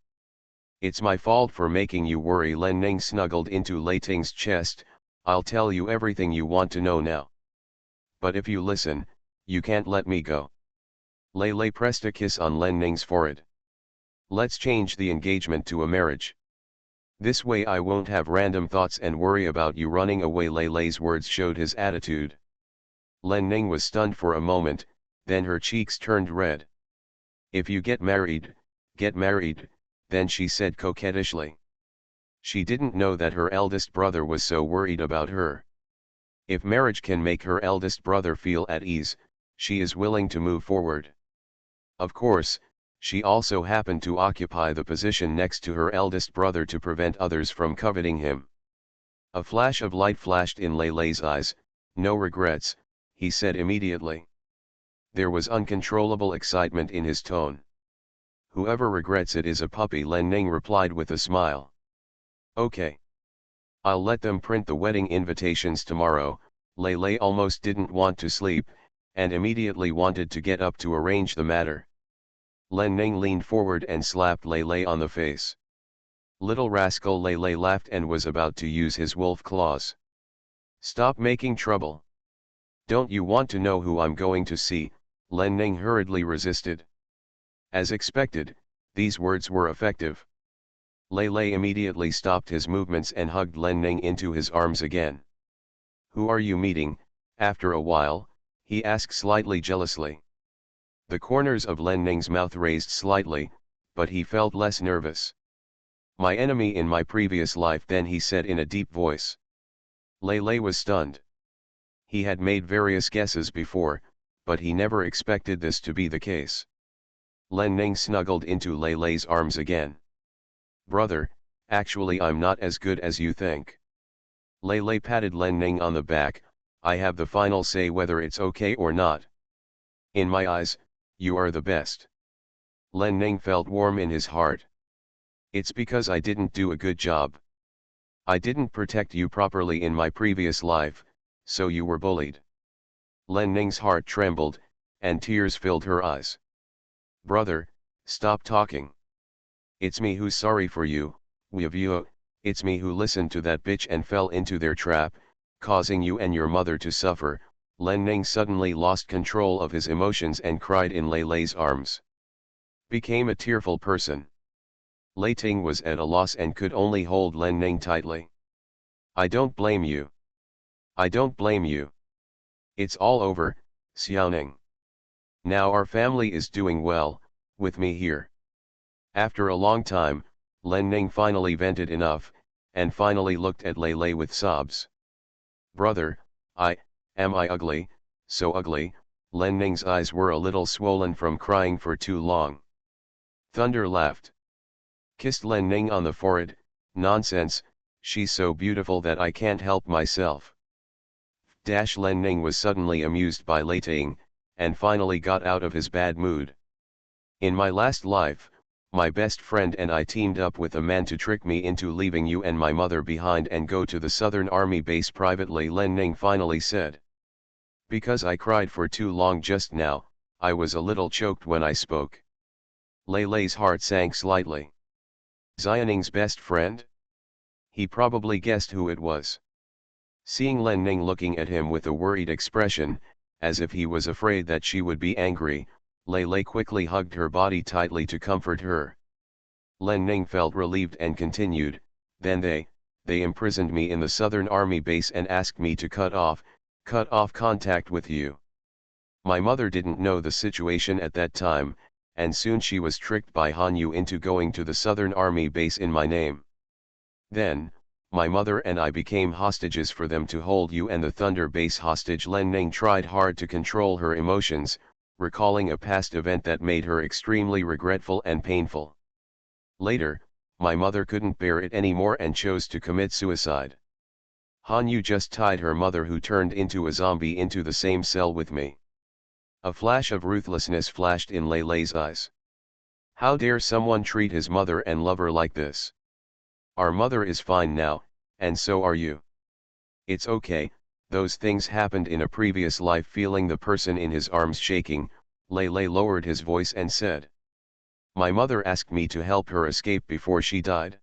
It's my fault for making you worry. Len Ning snuggled into Lei Ting's chest. I'll tell you everything you want to know now. But if you listen, you can't let me go. Lei Lei pressed a kiss on Len Ning's forehead. Let's change the engagement to a marriage. This way I won't have random thoughts and worry about you running away. Lei Lei's words showed his attitude. Len Ning was stunned for a moment, then her cheeks turned red. If you get married, then she said coquettishly. She didn't know that her eldest brother was so worried about her. If marriage can make her eldest brother feel at ease, she is willing to move forward. Of course, she also happened to occupy the position next to her eldest brother to prevent others from coveting him. A flash of light flashed in Lei Lei's eyes. No regrets, he said immediately. There was uncontrollable excitement in his tone. Whoever regrets it is a puppy. Len Ning replied with a smile. Okay. I'll let them print the wedding invitations tomorrow. Lei Lei almost didn't want to sleep, and immediately wanted to get up to arrange the matter. Len Ning leaned forward and slapped Lei Lei on the face. Little rascal. Lei Lei laughed and was about to use his wolf claws. Stop making trouble. Don't you want to know who I'm going to see? Len Ning hurriedly resisted. As expected, these words were effective. Lei Lei immediately stopped his movements and hugged Len Ning into his arms again. Who are you meeting? After a while, he asked slightly jealously. The corners of Len Ning's mouth raised slightly, but he felt less nervous. My enemy in my previous life, then he said in a deep voice. Lei Lei was stunned. He had made various guesses before, but he never expected this to be the case. Len Ning snuggled into Lei Lei's arms again. Brother, actually I'm not as good as you think. Lei Lei patted Len Ning on the back. I have the final say whether it's okay or not. In my eyes, you are the best. Len Ning felt warm in his heart. It's because I didn't do a good job. I didn't protect you properly in my previous life, so you were bullied. Len Ning's heart trembled, and tears filled her eyes. Brother, stop talking. It's me who's sorry for you, Weavua. It's me who listened to that bitch and fell into their trap, causing you and your mother to suffer. Len Ning suddenly lost control of his emotions and cried in Lei Lei's arms. became a tearful person. Lei Ting was at a loss and could only hold Len Ning tightly. I don't blame you. I don't blame you. It's all over, Xiaoning. Now our family is doing well, with me here. After a long time, Len Ning finally vented enough, and finally looked at Lei Lei with sobs. Brother, am I ugly, so ugly? Len Ning's eyes were a little swollen from crying for too long. Thunder laughed. Kissed Len Ning on the forehead. Nonsense, she's so beautiful that I can't help myself. Len Ning was suddenly amused by Lei Ting, and finally got out of his bad mood. In my last life, my best friend and I teamed up with a man to trick me into leaving you and my mother behind and go to the Southern Army base privately, Len Ning finally said. Because I cried for too long just now, I was a little choked when I spoke. Lei Lei's heart sank slightly. Xiaoning's best friend? He probably guessed who it was. Seeing Len Ning looking at him with a worried expression, as if he was afraid that she would be angry, Lei Lei quickly hugged her body tightly to comfort her. Len Ning felt relieved and continued, then they imprisoned me in the Southern Army base and asked me to cut off contact with you. My mother didn't know the situation at that time, and soon she was tricked by Han Yu into going to the Southern Army base in my name. Then, my mother and I became hostages for them to hold you and the Thunder base hostage. Len Ning tried hard to control her emotions, recalling a past event that made her extremely regretful and painful. Later, my mother couldn't bear it anymore and chose to commit suicide. Han Yu just tied her mother, who turned into a zombie, into the same cell with me. A flash of ruthlessness flashed in Lei Lei's eyes. How dare someone treat his mother and lover like this? Our mother is fine now, and so are you. It's okay, those things happened in a previous life. Feeling the person in his arms shaking, Lei Lei lowered his voice and said. My mother asked me to help her escape before she died.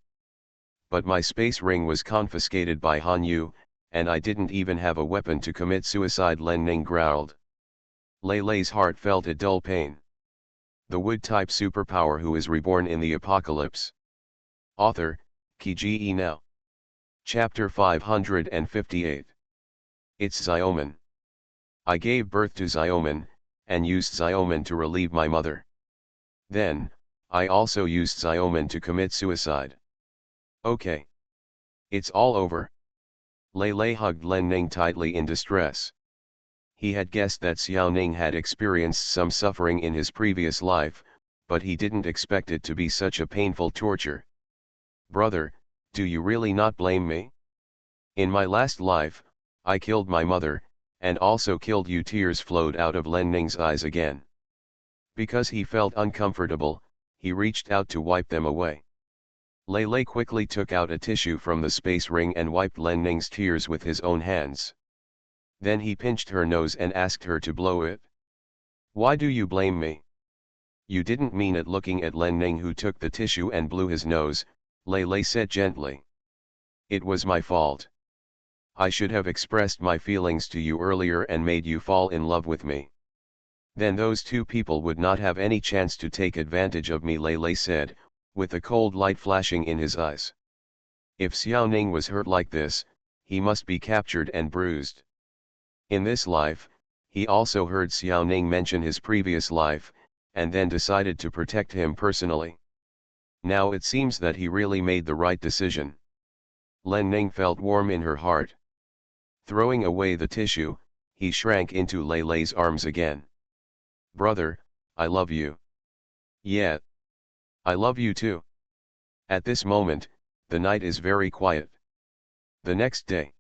But my space ring was confiscated by Han Yu, and I didn't even have a weapon to commit suicide, Len Ning growled. Lei Lei's heart felt a dull pain. The Wood-type superpower who is reborn in the apocalypse. Author, Kiji Now. Chapter 558. It's Xiaoman. I gave birth to Xiaoman, and used Xiaoman to relieve my mother. Then, I also used Xiaoman to commit suicide. Okay. It's all over. Lei Lei hugged Len Ning tightly in distress. He had guessed that Xiao Ning had experienced some suffering in his previous life, but he didn't expect it to be such a painful torture. Brother, do you really not blame me? In my last life, I killed my mother, and also killed you. Tears flowed out of Len Ning's eyes again. Because he felt uncomfortable, he reached out to wipe them away. Lei Lei quickly took out a tissue from the space ring and wiped Len Ning's tears with his own hands. Then he pinched her nose and asked her to blow it. Why do you blame me? You didn't mean it. Looking at Len Ning, who took the tissue and blew his nose, Lei Lei said gently. It was my fault. I should have expressed my feelings to you earlier and made you fall in love with me. Then those two people would not have any chance to take advantage of me, Lei Lei said, with a cold light flashing in his eyes. If Xiao Ning was hurt like this, he must be captured and bruised. In this life, he also heard Xiao Ning mention his previous life, and then decided to protect him personally. Now it seems that he really made the right decision. Len Ning felt warm in her heart. Throwing away the tissue, he shrank into Lei Lei's arms again. Brother, I love you. Yeah. I love you too. At this moment, the night is very quiet. The next day.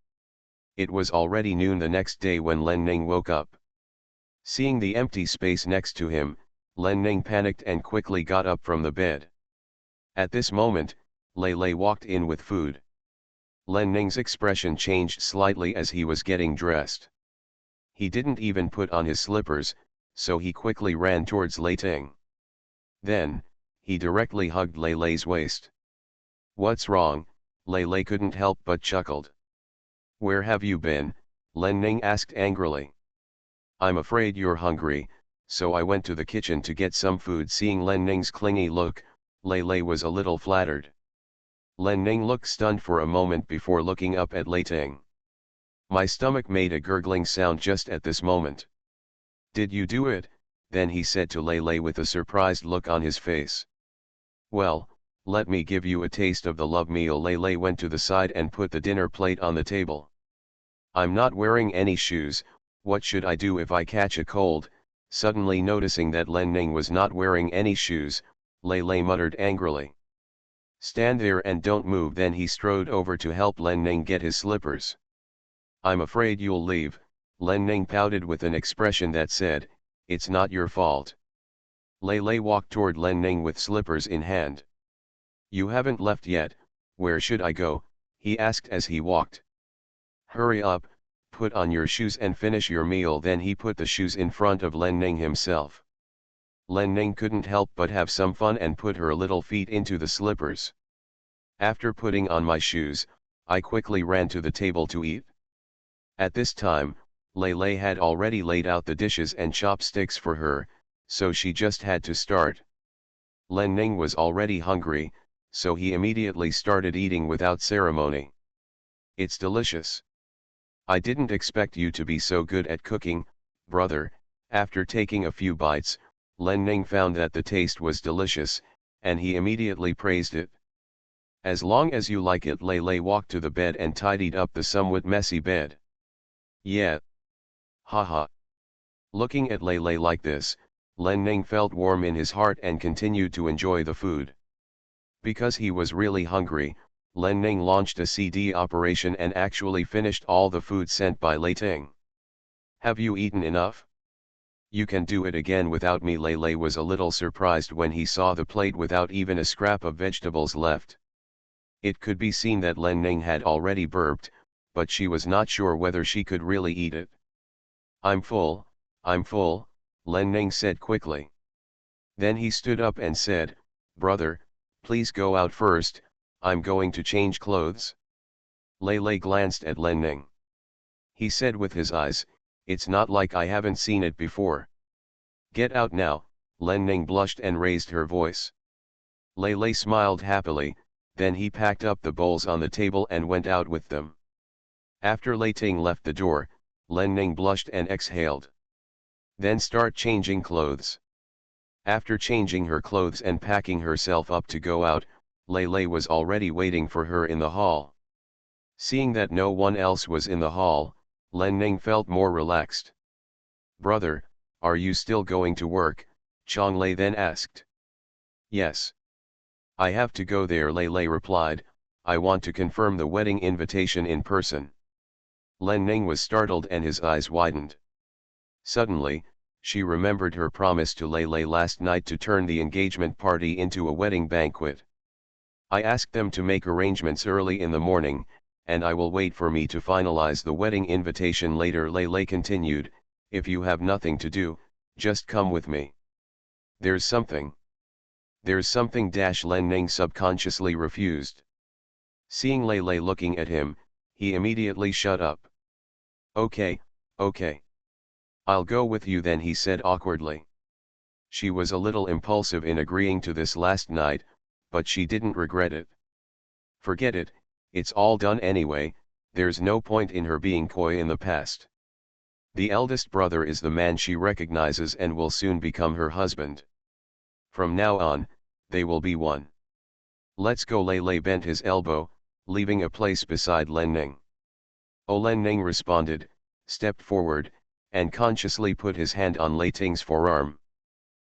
It was already noon the next day when Len Ning woke up. Seeing the empty space next to him, Len Ning panicked and quickly got up from the bed. At this moment, Lei Lei walked in with food. Len Ning's expression changed slightly as he was getting dressed. He didn't even put on his slippers, so he quickly ran towards Lei Ting. Then, he directly hugged Lei Lei's waist. What's wrong? Lei Lei couldn't help but chuckled. Where have you been? Len Ning asked angrily. I'm afraid you're hungry, so I went to the kitchen to get some food. Seeing Len Ning's clingy look, Lei Lei was a little flattered. Len Ning looked stunned for a moment before looking up at Lei Ting. My stomach made a gurgling sound just at this moment. Did you do it? Then he said to Lei Lei with a surprised look on his face. Well, let me give you a taste of the love meal. Lei Lei went to the side and put the dinner plate on the table. I'm not wearing any shoes, what should I do if I catch a cold? Suddenly noticing that Len Ning was not wearing any shoes, Lei Lei muttered angrily. Stand there and don't move. Then he strode over to help Len Ning get his slippers. I'm afraid you'll leave, Len Ning pouted with an expression that said, it's not your fault. Lei Lei walked toward Len Ning with slippers in hand. You haven't left yet, where should I go? He asked as he walked. Hurry up, put on your shoes and finish your meal. Then he put the shoes in front of Len Ning himself. Len Ning couldn't help but have some fun and put her little feet into the slippers. After putting on my shoes, I quickly ran to the table to eat. At this time, Lei Lei had already laid out the dishes and chopsticks for her, so she just had to start. Len Ning was already hungry, so he immediately started eating without ceremony. It's delicious. I didn't expect you to be so good at cooking, brother. After taking a few bites, Len Ning found that the taste was delicious, and he immediately praised it. As long as you like it. Lei Lei walked to the bed and tidied up the somewhat messy bed. Yeah. Haha. Looking at Lei Lei like this, Len Ning felt warm in his heart and continued to enjoy the food. Because he was really hungry, Len Ning launched a CD operation and actually finished all the food sent by Lei Ting. Have you eaten enough? You can do it again without me. Lei Lei was a little surprised when he saw the plate without even a scrap of vegetables left. It could be seen that Len Ning had already burped, but she was not sure whether she could really eat it. I'm full, Len Ning said quickly. Then he stood up and said, brother, please go out first, I'm going to change clothes. Lei Lei glanced at Len Ning. He said with his eyes, it's not like I haven't seen it before. Get out now, Len Ning blushed and raised her voice. Lei Lei smiled happily, then he packed up the bowls on the table and went out with them. After Lei Ting left the door, Len Ning blushed and exhaled. Then start changing clothes. After changing her clothes and packing herself up to go out, Lei Lei was already waiting for her in the hall. Seeing that no one else was in the hall, Len Ning felt more relaxed. Brother, are you still going to work? Chong Lei then asked. Yes. I have to go there. Lei Lei replied, I want to confirm the wedding invitation in person. Len Ning was startled and his eyes widened. Suddenly, she remembered her promise to Lei Lei last night to turn the engagement party into a wedding banquet. I asked them to make arrangements early in the morning, and I will wait for me to finalize the wedding invitation later. Lei Lei continued, if you have nothing to do, just come with me. There's something. Len Ning subconsciously refused. Seeing Lei Lei looking at him, he immediately shut up. Okay. I'll go with you then, he said awkwardly. She was a little impulsive in agreeing to this last night, but she didn't regret it. Forget it, it's all done anyway, there's no point in her being coy in the past. The eldest brother is the man she recognizes and will soon become her husband. From now on, they will be one. Let's go. Lei Lei bent his elbow, leaving a place beside Len Ning. Oh, Len Ning responded, stepped forward, and consciously put his hand on Lei Ting's forearm.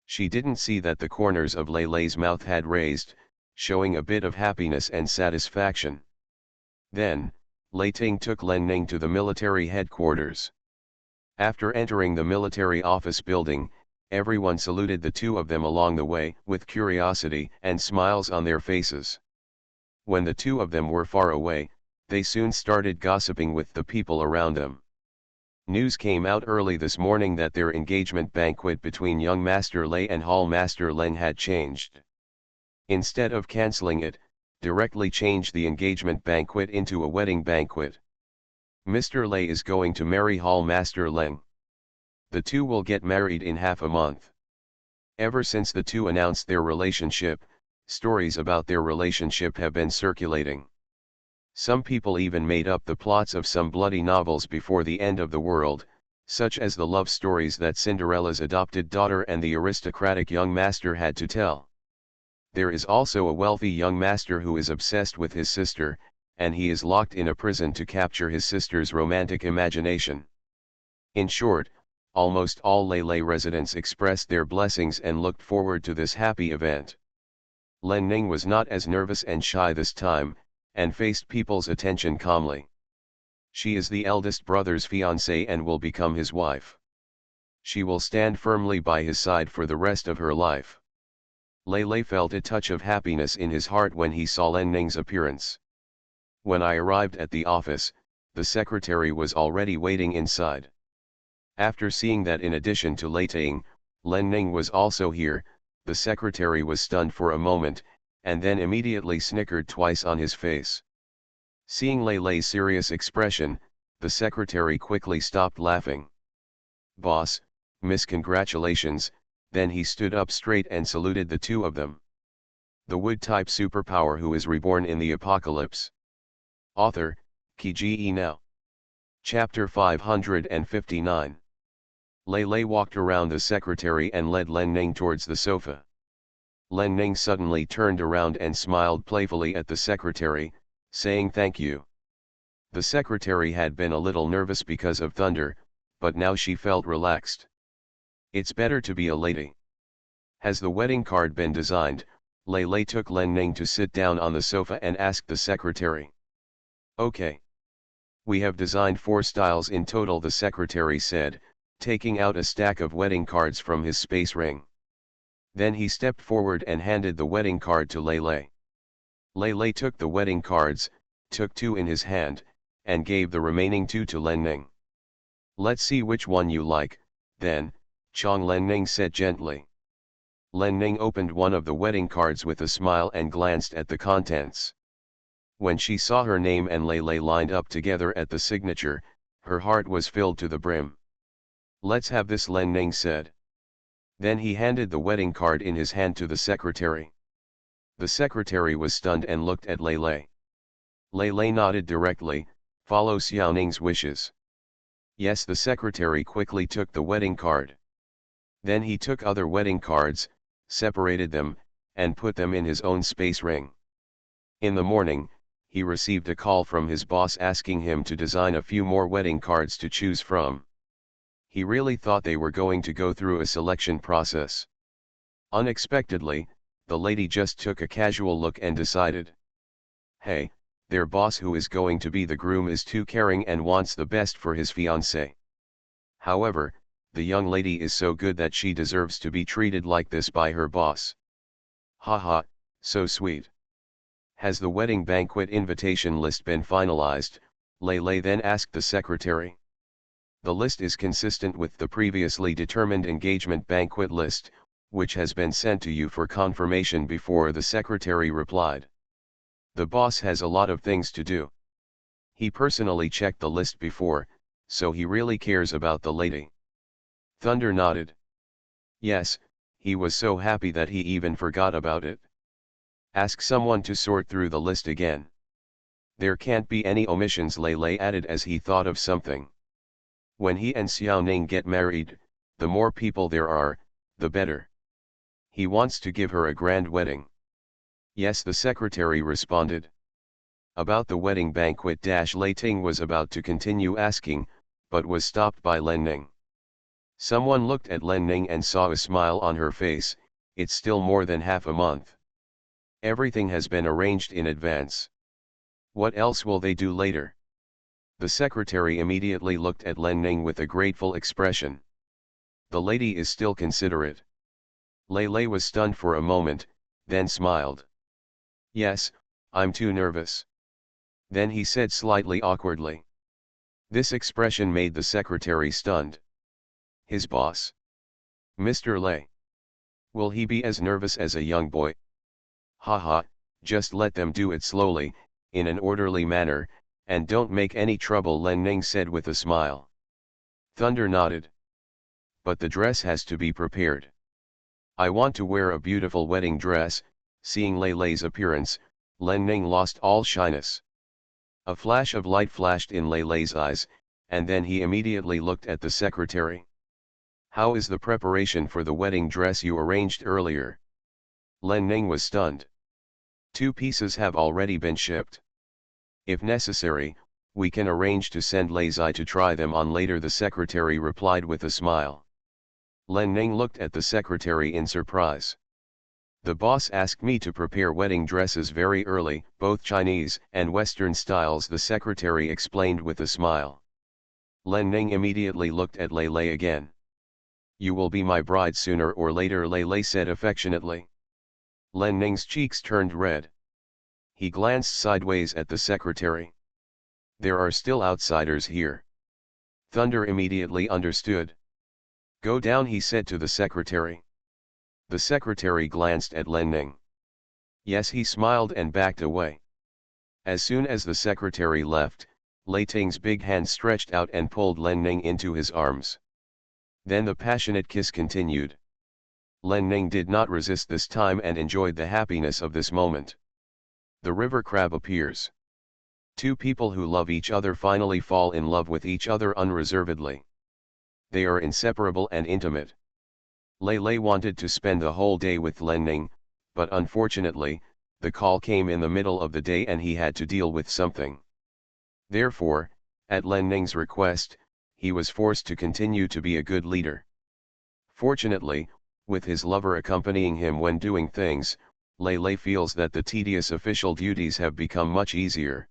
She didn't see that the corners of Lei Lei's mouth had raised, showing a bit of happiness and satisfaction. Then, Lei Ting took Len Ning to the military headquarters. After entering the military office building, everyone saluted the two of them along the way with curiosity and smiles on their faces. When the two of them were far away, they soon started gossiping with the people around them. News came out early this morning that their engagement banquet between young Master Lei and Hall Master Leng had changed. Instead of cancelling it, directly changed the engagement banquet into a wedding banquet. Mr. Lei is going to marry Hall Master Leng. The two will get married in half a month. Ever since the two announced their relationship, stories about their relationship have been circulating. Some people even made up the plots of some bloody novels before the end of the world, such as the love stories that Cinderella's adopted daughter and the aristocratic young master had to tell. There is also a wealthy young master who is obsessed with his sister, and he is locked in a prison to capture his sister's romantic imagination. In short, almost all Lei residents expressed their blessings and looked forward to this happy event. Len Ning was not as nervous and shy this time, and faced people's attention calmly. She is the eldest brother's fiancée and will become his wife. She will stand firmly by his side for the rest of her life. Lei felt a touch of happiness in his heart when he saw Len Ning's appearance. When I arrived at the office, the secretary was already waiting inside. After seeing that in addition to Lei Ting, Len Ning was also here, the secretary was stunned for a moment, and then immediately snickered twice on his face. Seeing Lei's serious expression, the secretary quickly stopped laughing. "Boss, miss, congratulations." Then he stood up straight and saluted the two of them. The wood-type superpower who is reborn in the apocalypse. Author, Ki Now. Chapter 559. Lei walked around the secretary and led Len Ning towards the sofa. Len Ning suddenly turned around and smiled playfully at the secretary, saying thank you. The secretary had been a little nervous because of Thunder, but now she felt relaxed. It's better to be a lady. Has the wedding card been designed? Lei took Len Ning to sit down on the sofa and asked the secretary. Okay. We have designed 4 styles in total, the secretary said, taking out a stack of wedding cards from his space ring. Then he stepped forward and handed the wedding card to Lei. Lei took the wedding cards, took 2 in his hand, and gave the remaining 2 to Len Ning. Let's see which one you like, then, Chong, Len Ning said gently. Len Ning opened one of the wedding cards with a smile and glanced at the contents. When she saw her name and Lei lined up together at the signature, her heart was filled to the brim. Let's have this, Len Ning said. Then he handed the wedding card in his hand to the secretary. The secretary was stunned and looked at Lei. Lei nodded directly, follow Xiao Ning's wishes. Yes, the secretary quickly took the wedding card. Then he took other wedding cards, separated them, and put them in his own space ring. In the morning, he received a call from his boss asking him to design a few more wedding cards to choose from. He really thought they were going to go through a selection process. Unexpectedly, the lady just took a casual look and decided. Hey, their boss who is going to be the groom is too caring and wants the best for his fiancée. However, the young lady is so good that she deserves to be treated like this by her boss. Haha, so sweet. Has the wedding banquet invitation list been finalized? Lei then asked the secretary. The list is consistent with the previously determined engagement banquet list, which has been sent to you for confirmation before, the secretary replied. The boss has a lot of things to do. He personally checked the list before, so he really cares about the lady. Thunder nodded. Yes, he was so happy that he even forgot about it. Ask someone to sort through the list again. There can't be any omissions, Lei added as he thought of something. When he and Xiao Ning get married, the more people there are, the better. He wants to give her a grand wedding. Yes, the secretary responded. About the wedding banquet, Lei Ting was about to continue asking, but was stopped by Len Ning. Someone looked at Len Ning and saw a smile on her face. It's still more than half a month. Everything has been arranged in advance. What else will they do later? The secretary immediately looked at Len Ning with a grateful expression. The lady is still considerate. Lei was stunned for a moment, then smiled. Yes, I'm too nervous. Then he said slightly awkwardly. This expression made the secretary stunned. His boss? Mr. Lei. Will he be as nervous as a young boy? Haha, just let them do it slowly, in an orderly manner, and don't make any trouble, Len Ning said with a smile. Thunder nodded. but the dress has to be prepared. I want to wear a beautiful wedding dress. Seeing Lei Lei's appearance, Len Ning lost all shyness. A flash of light flashed in Lei Lei's eyes, and then he immediately looked at the secretary. How is the preparation for the wedding dress you arranged earlier? Len Ning was stunned. 2 pieces have already been shipped. If necessary, we can arrange to send Lei Zai to try them on later, the secretary replied with a smile. Len Ning looked at the secretary in surprise. The boss asked me to prepare wedding dresses very early, both Chinese and Western styles, the secretary explained with a smile. Len Ning immediately looked at Lei Lei again. You will be my bride sooner or later, Lei Lei said affectionately. Len Ning's cheeks turned red. He glanced sideways at the secretary. There are still outsiders here. Thunder immediately understood. Go down, he said to the secretary. The secretary glanced at Len Ning. Yes, he smiled and backed away. As soon as the secretary left, Lei Ting's big hand stretched out and pulled Len Ning into his arms. Then the passionate kiss continued. Len Ning did not resist this time and enjoyed the happiness of this moment. The river crab appears. 2 people who love each other finally fall in love with each other unreservedly. They are inseparable and intimate. Lei Lei wanted to spend the whole day with Len Ning, but unfortunately, the call came in the middle of the day and he had to deal with something. Therefore, at Len Ning's request, he was forced to continue to be a good leader. Fortunately, with his lover accompanying him when doing things, Lei Lei feels that the tedious official duties have become much easier.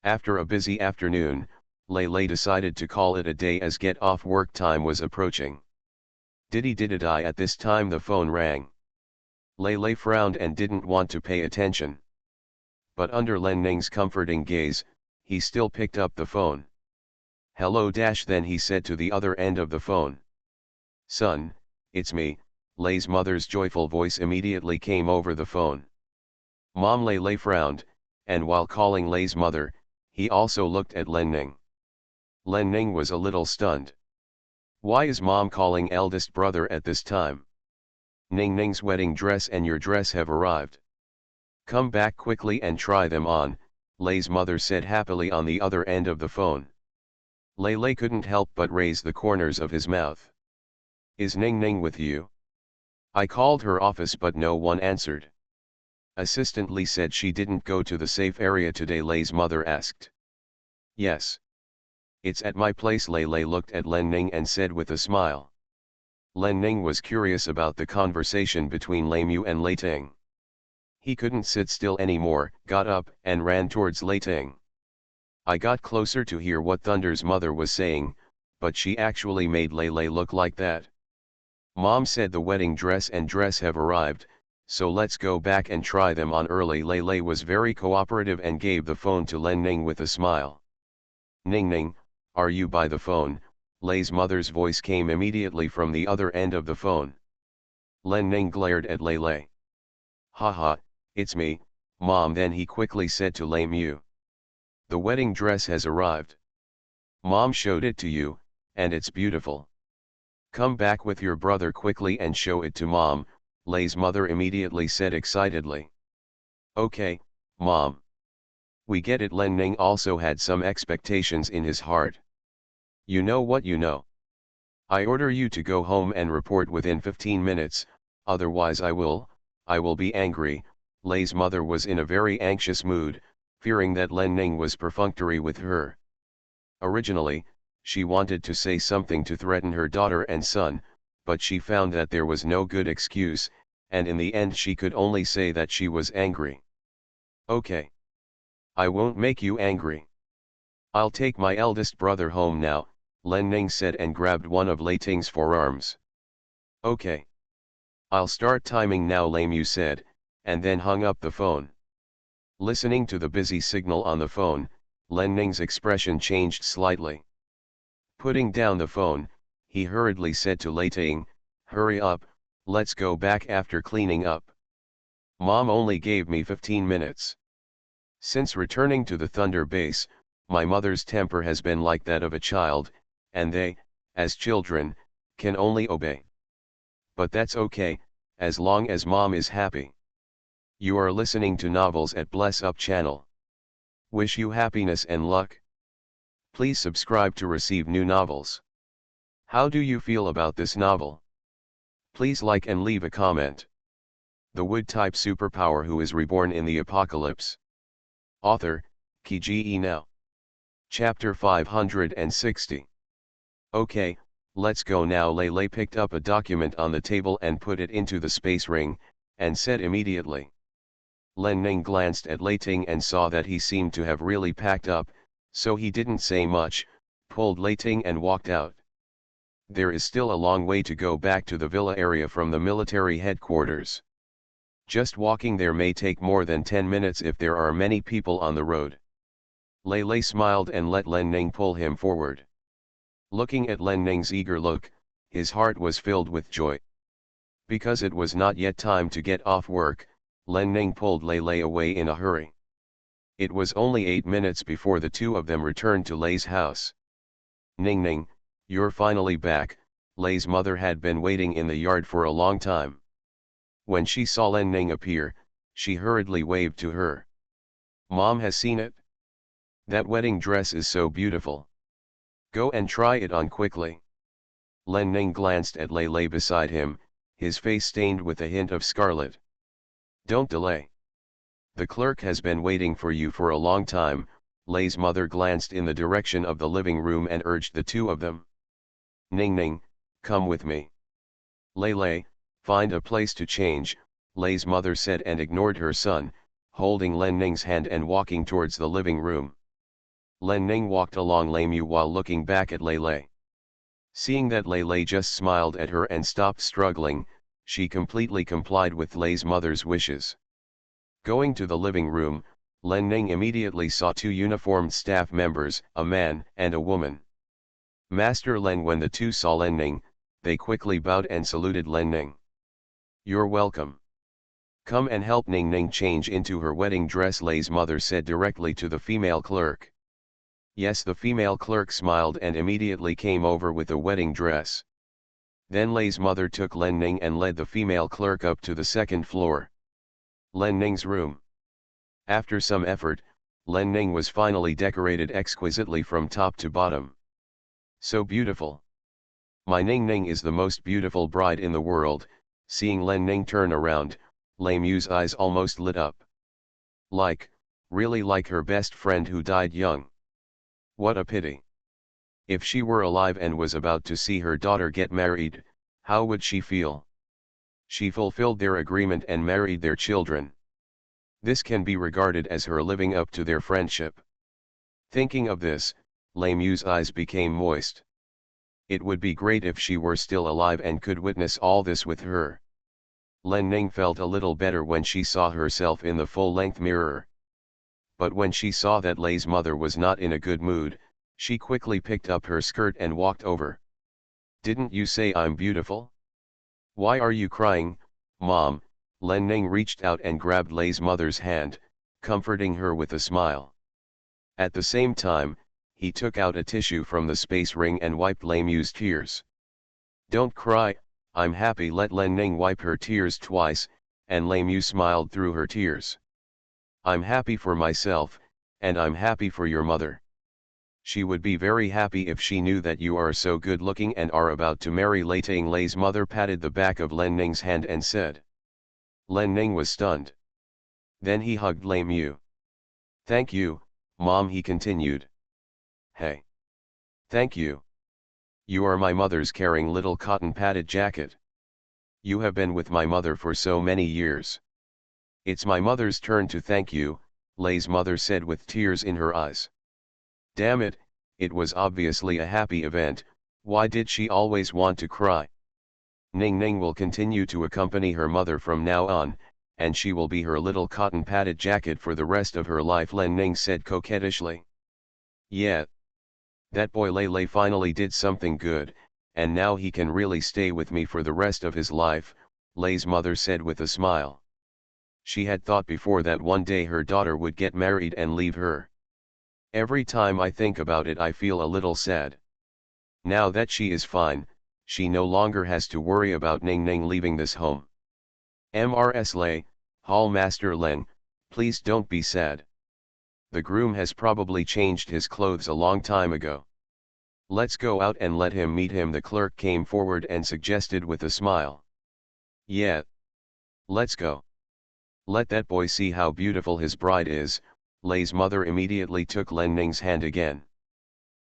After a busy afternoon, Lei Lei decided to call it a day as get-off work time was approaching. Diddy-diddy-die, at this time the phone rang. Lei Lei frowned and didn't want to pay attention. But under Len Ning's comforting gaze, he still picked up the phone. Hello then he said to the other end of the phone. Son, it's me. Lei's mother's joyful voice immediately came over the phone. Mom. Lei Lei frowned, and while calling Lei's mother, he also looked at Len Ning. Len Ning was a little stunned. Why is mom calling eldest brother at this time? Ning Ning's wedding dress and your dress have arrived. Come back quickly and try them on, Lei's mother said happily on the other end of the phone. Lei Lei couldn't help but raise the corners of his mouth. Is Ning Ning with you? I called her office but no one answered. Assistant Li said she didn't go to the safe area today, Lei's mother asked. Yes. It's at my place. Lei Lei looked at Len Ning and said with a smile. Len Ning was curious about the conversation between Lei Mu and Lei Ting. He couldn't sit still anymore, got up and ran towards Lei Ting. I got closer to hear what Thunder's mother was saying, but she actually made Lei Lei look like that. Mom said the wedding dress and dress have arrived, so let's go back and try them on early. Lei Lei was very cooperative and gave the phone to Len Ning with a smile. Ning Ning, are you by the phone? Lei's mother's voice came immediately from the other end of the phone. Len Ning glared at Lei Lei. Haha, it's me, Mom. Then he quickly said to Lei Mu. The wedding dress has arrived. Mom showed it to you, and it's beautiful. Come back with your brother quickly and show it to Mom, Lei's mother immediately said excitedly. Okay, Mom. We get it. Len Ning also had some expectations in his heart. You know what you know. I order you to go home and report within 15 minutes, otherwise I will be angry. Lei's mother was in a very anxious mood, fearing that Len Ning was perfunctory with her. Originally, she wanted to say something to threaten her daughter and son, but she found that there was no good excuse, and in the end she could only say that she was angry. Okay. I won't make you angry. I'll take my eldest brother home now, Len Ning said and grabbed one of Lei Ting's forearms. Okay. I'll start timing now, Lei Mu said, and then hung up the phone. Listening to the busy signal on the phone, Len Ning's expression changed slightly. Putting down the phone, he hurriedly said to Lei Ting, hurry up, let's go back after cleaning up. Mom only gave me 15 minutes. Since returning to the Thunder base, my mother's temper has been like that of a child, and they, as children, can only obey. But that's okay, as long as mom is happy. You are listening to Novels at Bless Up channel. Wish you happiness and luck. Please subscribe to receive new novels. How do you feel about this novel? Please like and leave a comment. The Wood-type superpower who is reborn in the apocalypse. Author, Kiji Now. Chapter 560. Okay, let's go now. Lei picked up a document on the table and put it into the space ring, and said immediately. Len Ning glanced at Lei Ting and saw that he seemed to have really packed up, so he didn't say much, pulled Lei Ting and walked out. There is still a long way to go back to the villa area from the military headquarters. Just walking there may take more than 10 minutes if there are many people on the road. Lei smiled and let Len Ning pull him forward. Looking at Len Ning's eager look, his heart was filled with joy. Because it was not yet time to get off work, Len Ning pulled Lei away in a hurry. It was only 8 minutes before the two of them returned to Lei's house. Ning, you're finally back. Lei's mother had been waiting in the yard for a long time. When she saw Len Ning appear, she hurriedly waved to her. Mom has seen it? That wedding dress is so beautiful. Go and try it on quickly. Len Ning glanced at Lei beside him, his face stained with a hint of scarlet. Don't delay. The clerk has been waiting for you for a long time. Lei's mother glanced in the direction of the living room and urged the two of them. Ning, come with me. Lei, find a place to change, Lei's mother said and ignored her son, holding Len Ning's hand and walking towards the living room. Len Ning walked along Lei Mu while looking back at Lei. Seeing that Lei just smiled at her and stopped struggling, she completely complied with Lei's mother's wishes. Going to the living room, Len Ning immediately saw two uniformed staff members, a man and a woman. Master Len. When the two saw Len Ning, they quickly bowed and saluted Len Ning. You're welcome. Come and help Ning change into her wedding dress, Lei's mother said directly to the female clerk. Yes, the female clerk smiled and immediately came over with a wedding dress. Then Lei's mother took Len Ning and led the female clerk up to the second floor. Len Ning's room. After some effort, Len Ning was finally decorated exquisitely from top to bottom. So beautiful. My Ning is the most beautiful bride in the world. Seeing Len Ning turn around, Lei Mu's eyes almost lit up. Really like her best friend who died young. What a pity. If she were alive and was about to see her daughter get married, how would she feel? She fulfilled their agreement and married their children. This can be regarded as her living up to their friendship. Thinking of this, Lei Mu's eyes became moist. It would be great if she were still alive and could witness all this with her. Len Ning felt a little better when she saw herself in the full-length mirror. But when she saw that Lei's mother was not in a good mood, she quickly picked up her skirt and walked over. Didn't you say I'm beautiful? Why are you crying, Mom? Len Ning reached out and grabbed Lei's mother's hand, comforting her with a smile. At the same time, he took out a tissue from the space ring and wiped Lei Mu's tears. Don't cry, I'm happy. Let Len Ning wipe her tears twice, and Lei Mu smiled through her tears. I'm happy for myself, and I'm happy for your mother. She would be very happy if she knew that you are so good looking and are about to marry Lei Ting. Lei's mother patted the back of Len Ning's hand and said. Len Ning was stunned. Then he hugged Lei Mu. Thank you, Mom, he continued. Hey. Thank you. You are my mother's caring little cotton padded jacket. You have been with my mother for so many years. It's my mother's turn to thank you, Lei's mother said with tears in her eyes. Damn it, it was obviously a happy event. Why did she always want to cry? Ning will continue to accompany her mother from now on, and she will be her little cotton padded jacket for the rest of her life, Len Ning said coquettishly. Yeah. That boy Lei finally did something good, and now he can really stay with me for the rest of his life, Lei's mother said with a smile. She had thought before that one day her daughter would get married and leave her. Every time I think about it I feel a little sad. Now that she is fine, She no longer has to worry about Ning Ning leaving this home. Mrs. Lei, Hall Master Len, please don't be sad. The groom has probably changed his clothes a long time ago. Let's go out and let him meet him. The clerk came forward and suggested with a smile. Yeah. Let's go. Let that boy see how beautiful his bride is. Lei's mother immediately took Len Ning's hand again.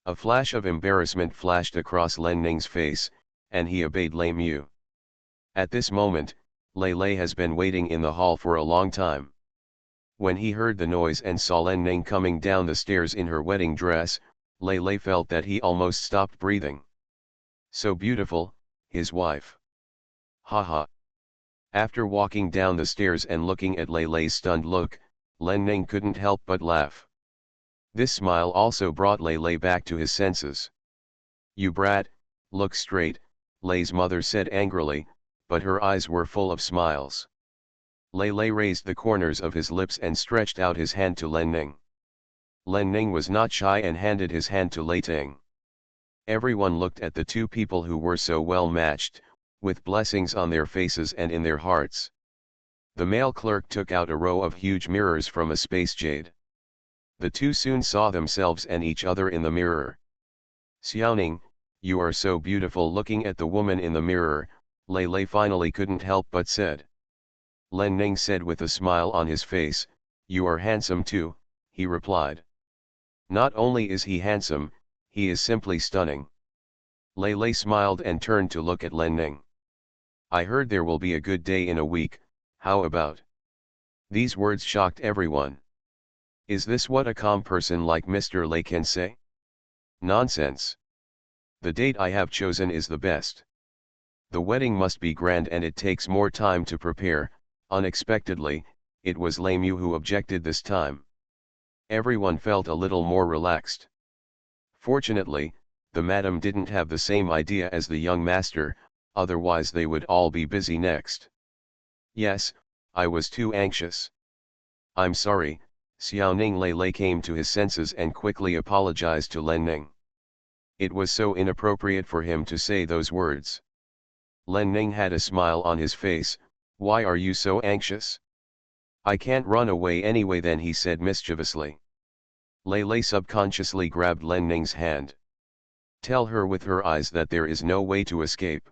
A flash of embarrassment flashed across Len Ning's face, and he obeyed Lei Mu. At this moment, Lei has been waiting in the hall for a long time. When he heard the noise and saw Len Ning coming down the stairs in her wedding dress, Lei felt that he almost stopped breathing. So beautiful, his wife. Haha. After walking down the stairs and looking at Lei's stunned look, Len Ning couldn't help but laugh. This smile also brought Lei back to his senses. You brat, look straight, Lei's mother said angrily, but her eyes were full of smiles. Lei raised the corners of his lips and stretched out his hand to Len Ning. Len Ning was not shy and handed his hand to Lei Ting. Everyone looked at the two people who were so well matched, with blessings on their faces and in their hearts. The male clerk took out a row of huge mirrors from a space jade. The two soon saw themselves and each other in the mirror. Xiaoning, you are so beautiful. Looking at the woman in the mirror, Lei finally couldn't help but said. Len Ning said with a smile on his face, you are handsome too, he replied. Not only is he handsome, he is simply stunning. Lei smiled and turned to look at Len Ning. I heard there will be a good day in a week, how about? These words shocked everyone. Is this what a calm person like Mr. Lei can say? Nonsense. The date I have chosen is the best. The wedding must be grand and it takes more time to prepare. Unexpectedly, it was Lei Mu who objected this time. Everyone felt a little more relaxed. Fortunately, the madam didn't have the same idea as the young master, otherwise they would all be busy next. Yes, I was too anxious. I'm sorry. Xiaoning Lei came to his senses and quickly apologized to Len Ning. It was so inappropriate for him to say those words. Len Ning had a smile on his face. Why are you so anxious? I can't run away anyway then, he said mischievously. Lei subconsciously grabbed Len Ning's hand. Tell her with her eyes that there is no way to escape.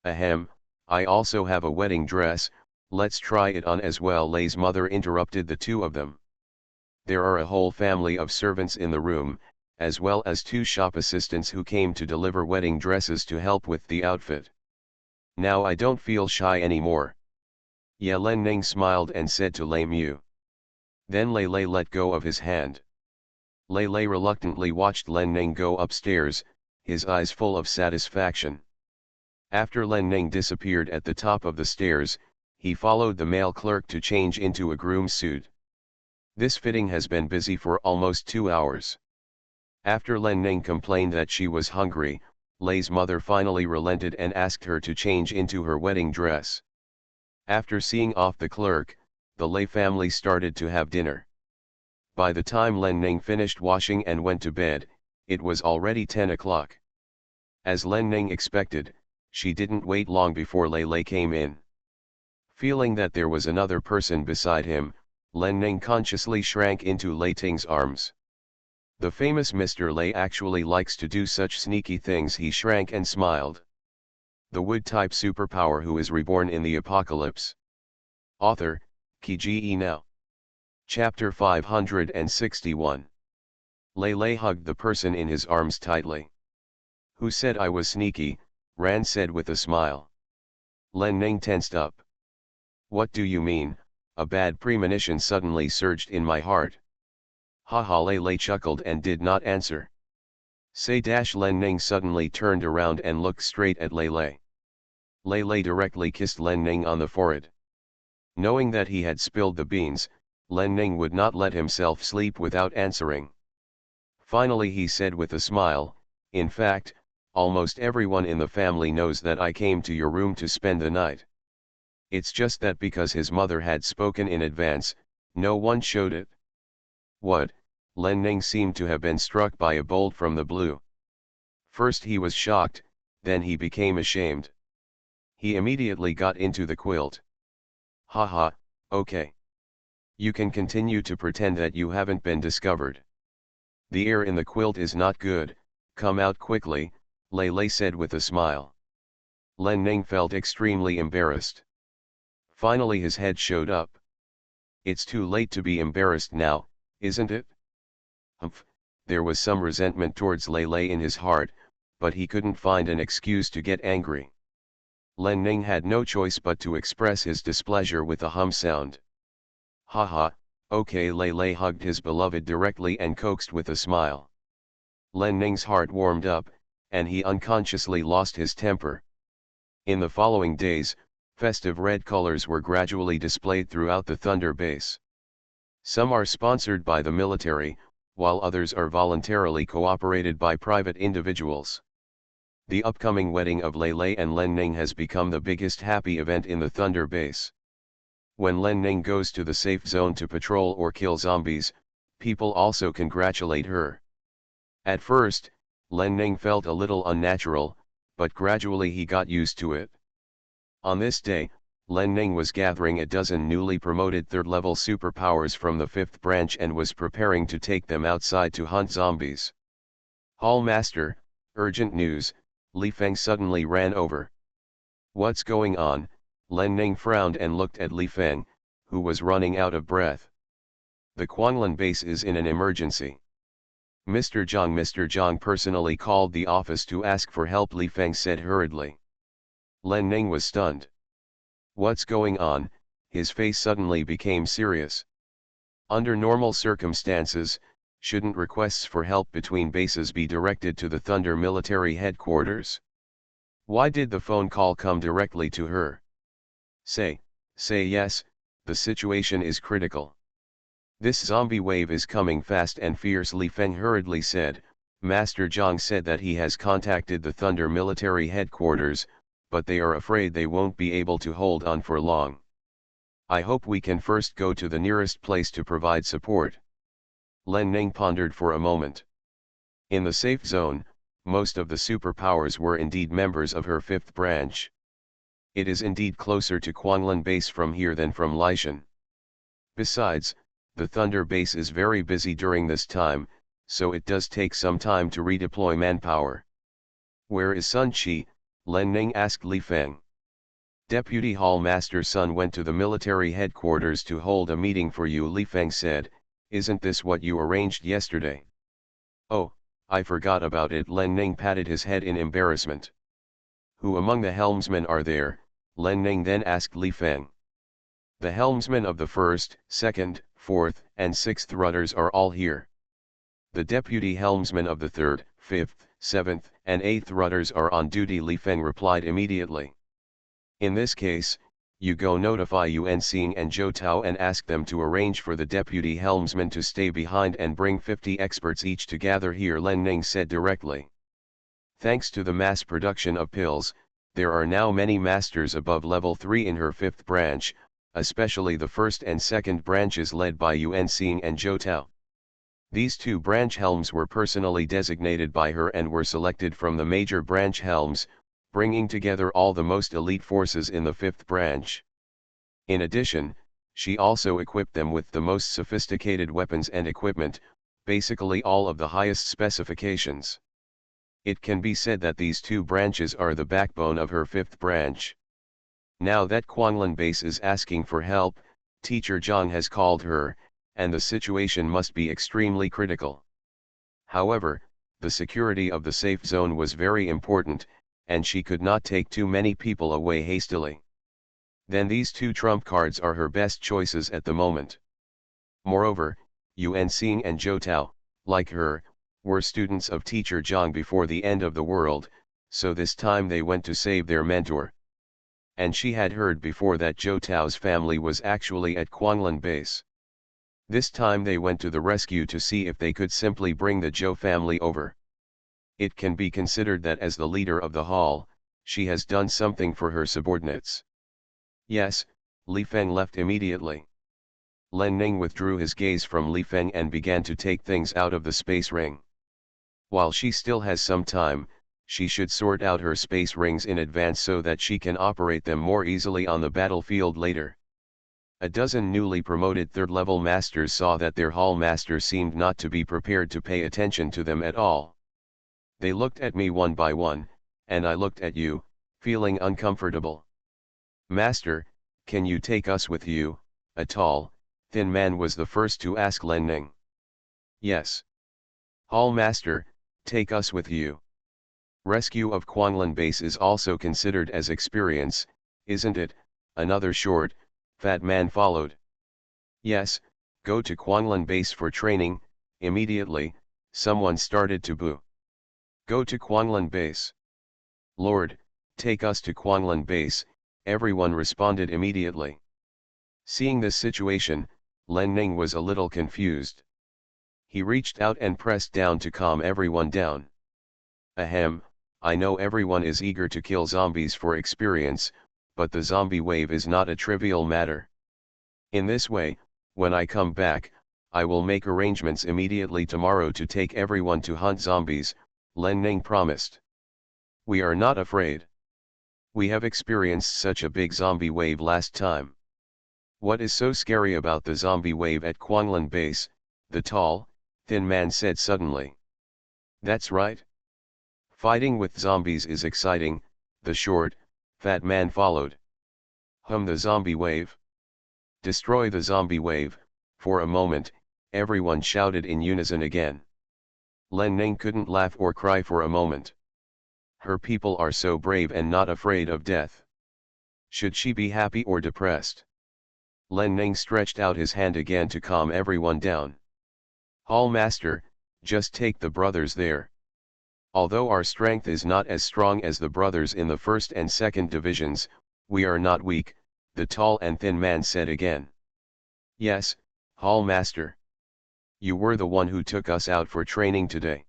Ahem, I also have a wedding dress, let's try it on as well. Lei's mother interrupted the two of them. There are a whole family of servants in the room, as well as two shop assistants who came to deliver wedding dresses to help with the outfit. Now I don't feel shy anymore. Yeah, Len Ning smiled and said to Lei Mu. Then Lei let go of his hand. Lei reluctantly watched Len Ning go upstairs, his eyes full of satisfaction. After Len Ning disappeared at the top of the stairs, he followed the male clerk to change into a groom's suit. This fitting has been busy for almost 2 hours. After Len Ning complained that she was hungry, Lei's mother finally relented and asked her to change into her wedding dress. After seeing off the clerk, the Lei family started to have dinner. By the time Len Ning finished washing and went to bed, it was already 10 o'clock. As Len Ning expected, she didn't wait long before Lei came in. Feeling that there was another person beside him, Len Ning consciously shrank into Lei Ting's arms. The famous Mr. Lei actually likes to do such sneaky things. He shrank and smiled. The wood-type superpower who is reborn in the apocalypse. Author, Kge Now. Chapter 561. Lei hugged the person in his arms tightly. Who said I was sneaky? Ran said with a smile. Len Ning tensed up. What do you mean? A bad premonition suddenly surged in my heart. Haha, Lei chuckled and did not answer. Len Ning suddenly turned around and looked straight at Lei. Lei directly kissed Len Ning on the forehead. Knowing that he had spilled the beans, Len Ning would not let himself sleep without answering. Finally he said with a smile, in fact, almost everyone in the family knows that I came to your room to spend the night. It's just that because his mother had spoken in advance, no one showed it. What? Len Ning seemed to have been struck by a bolt from the blue. First he was shocked, Then he became ashamed. He immediately got into the quilt. Haha, okay. You can continue to pretend that you haven't been discovered. The air in the quilt is not good, come out quickly, Lei Lei said with a smile. Len Ning felt extremely embarrassed. Finally his head showed up. It's too late to be embarrassed now, isn't it? Humph, there was some resentment towards Lei Lei in his heart, but he couldn't find an excuse to get angry. Len Ning had no choice but to express his displeasure with a hum sound. Haha, okay. Lei Lei hugged his beloved directly and coaxed with a smile. Len Ning's heart warmed up, and he unconsciously lost his temper. In the following days, festive red colors were gradually displayed throughout the Thunder Base. Some are sponsored by the military, while others are voluntarily cooperated by private individuals. The upcoming wedding of Lei Lei and Len Ning has become the biggest happy event in the Thunder Base. When Len Ning goes to the safe zone to patrol or kill zombies, people also congratulate her. At first, Len Ning felt a little unnatural, but gradually he got used to it. On this day, Len Ning was gathering a dozen newly promoted third-level superpowers from the 5th branch and was preparing to take them outside to hunt zombies. Hall Master, urgent news, Li Feng suddenly ran over. What's going on? Len Ning frowned and looked at Li Feng, who was running out of breath. The Quanlan base is in an emergency. Mr. Zhang personally called the office to ask for help, Li Feng said hurriedly. Len Ning was stunned. What's going on? His face suddenly became serious. Under normal circumstances, shouldn't requests for help between bases be directed to the Thunder military headquarters? Why did the phone call come directly to her? Say yes, the situation is critical. This zombie wave is coming fast and fierce, Li Feng hurriedly said. Master Zhang said that he has contacted the Thunder military headquarters, but they are afraid they won't be able to hold on for long. I hope we can first go to the nearest place to provide support. Len Ning pondered for a moment. In the safe zone, most of the superpowers were indeed members of her 5th branch. It is indeed closer to Quanlan base from here than from Lishan. Besides, the Thunder base is very busy during this time, so it does take some time to redeploy manpower. Where is Sun Qi? Len Ning asked Li Feng. Deputy Hall Master Sun went to the military headquarters to hold a meeting for you, Li Feng said. Isn't this what you arranged yesterday? Oh, I forgot about it. Len Ning patted his head in embarrassment. Who among the helmsmen are there? Len Ning then asked Li Feng. The helmsmen of the 1st, 2nd, 4th, and 6th rudders are all here. The deputy helmsmen of the 3rd, 5th, 7th, and 8th rudders are on duty, Li Feng replied immediately. In this case, you go notify Yuan Xing and Zhou Tao and ask them to arrange for the deputy helmsmen to stay behind and bring 50 experts each to gather here, Len Ning said directly. Thanks to the mass production of pills, there are now many masters above level 3 in her 5th branch, especially the 1st and 2nd branches led by Yuan Xing and Zhou Tao. These 2 branch helms were personally designated by her and were selected from the major branch helms, bringing together all the most elite forces in the 5th branch. In addition, she also equipped them with the most sophisticated weapons and equipment, basically all of the highest specifications. It can be said that these 2 branches are the backbone of her 5th branch. Now that Quanlan base is asking for help, Teacher Zhang has called her, and the situation must be extremely critical. However, the security of the safe zone was very important, and she could not take too many people away hastily. Then these 2 trump cards are her best choices at the moment. Moreover, Yuan Xing and Zhou Tao, like her, were students of Teacher Zhang before the end of the world, so this time they went to save their mentor. And she had heard before that Zhou Tao's family was actually at Quanlan base. This time they went to the rescue to see if they could simply bring the Zhou family over. It can be considered that as the leader of the hall, she has done something for her subordinates. Yes, Li Feng left immediately. Len Ning withdrew his gaze from Li Feng and began to take things out of the space ring. While she still has some time, She should sort out her space rings in advance so that she can operate them more easily on the battlefield later. A dozen newly promoted third-level masters saw that their hall master seemed not to be prepared to pay attention to them at all. They looked at me one by one, and I looked at you, feeling uncomfortable. "Master, can you take us with you?" A tall, thin man was the first to ask Len Ning. "Yes. Hall master, take us with you. Rescue of Quanglan base is also considered as experience, isn't it?" Another short, fat man followed. "Yes, go to Quanglan base for training." Immediately, someone started to boo. "Go to Quanglan base. Lord, take us to Quanglan base," everyone responded immediately. Seeing this situation, Len Ning was a little confused. He reached out and pressed down to calm everyone down. "Ahem, I know everyone is eager to kill zombies for experience, but the zombie wave is not a trivial matter. In this way, when I come back, I will make arrangements immediately tomorrow to take everyone to hunt zombies," Len Ning promised. "We are not afraid. We have experienced such a big zombie wave last time. What is so scary about the zombie wave at Quanglan base?" the tall, thin man said suddenly. "That's right. Fighting with zombies is exciting," the short, fat man followed. "The zombie wave. Destroy the zombie wave." For a moment, everyone shouted in unison again. Len Ning couldn't laugh or cry for a moment. Her people are so brave and not afraid of death. Should she be happy or depressed? Len Ning stretched out his hand again to calm everyone down. "Hall master, just take the brothers there. Although our strength is not as strong as the brothers in the 1st and 2nd divisions, we are not weak," the tall and thin man said again. "Yes, Hall master. You were the one who took us out for training today.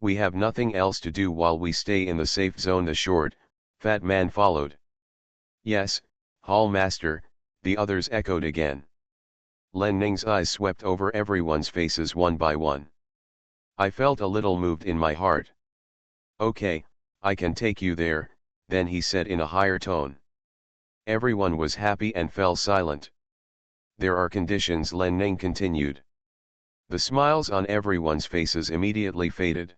We have nothing else to do while we stay in the safe zone," the short, fat man followed. "Yes, Hall master," the others echoed again. Len Ning's eyes swept over everyone's faces one by one. I felt a little moved in my heart. "Okay, I can take you there," then he said in a higher tone. Everyone was happy and fell silent. "There are conditions," Len Ning continued. The smiles on everyone's faces immediately faded.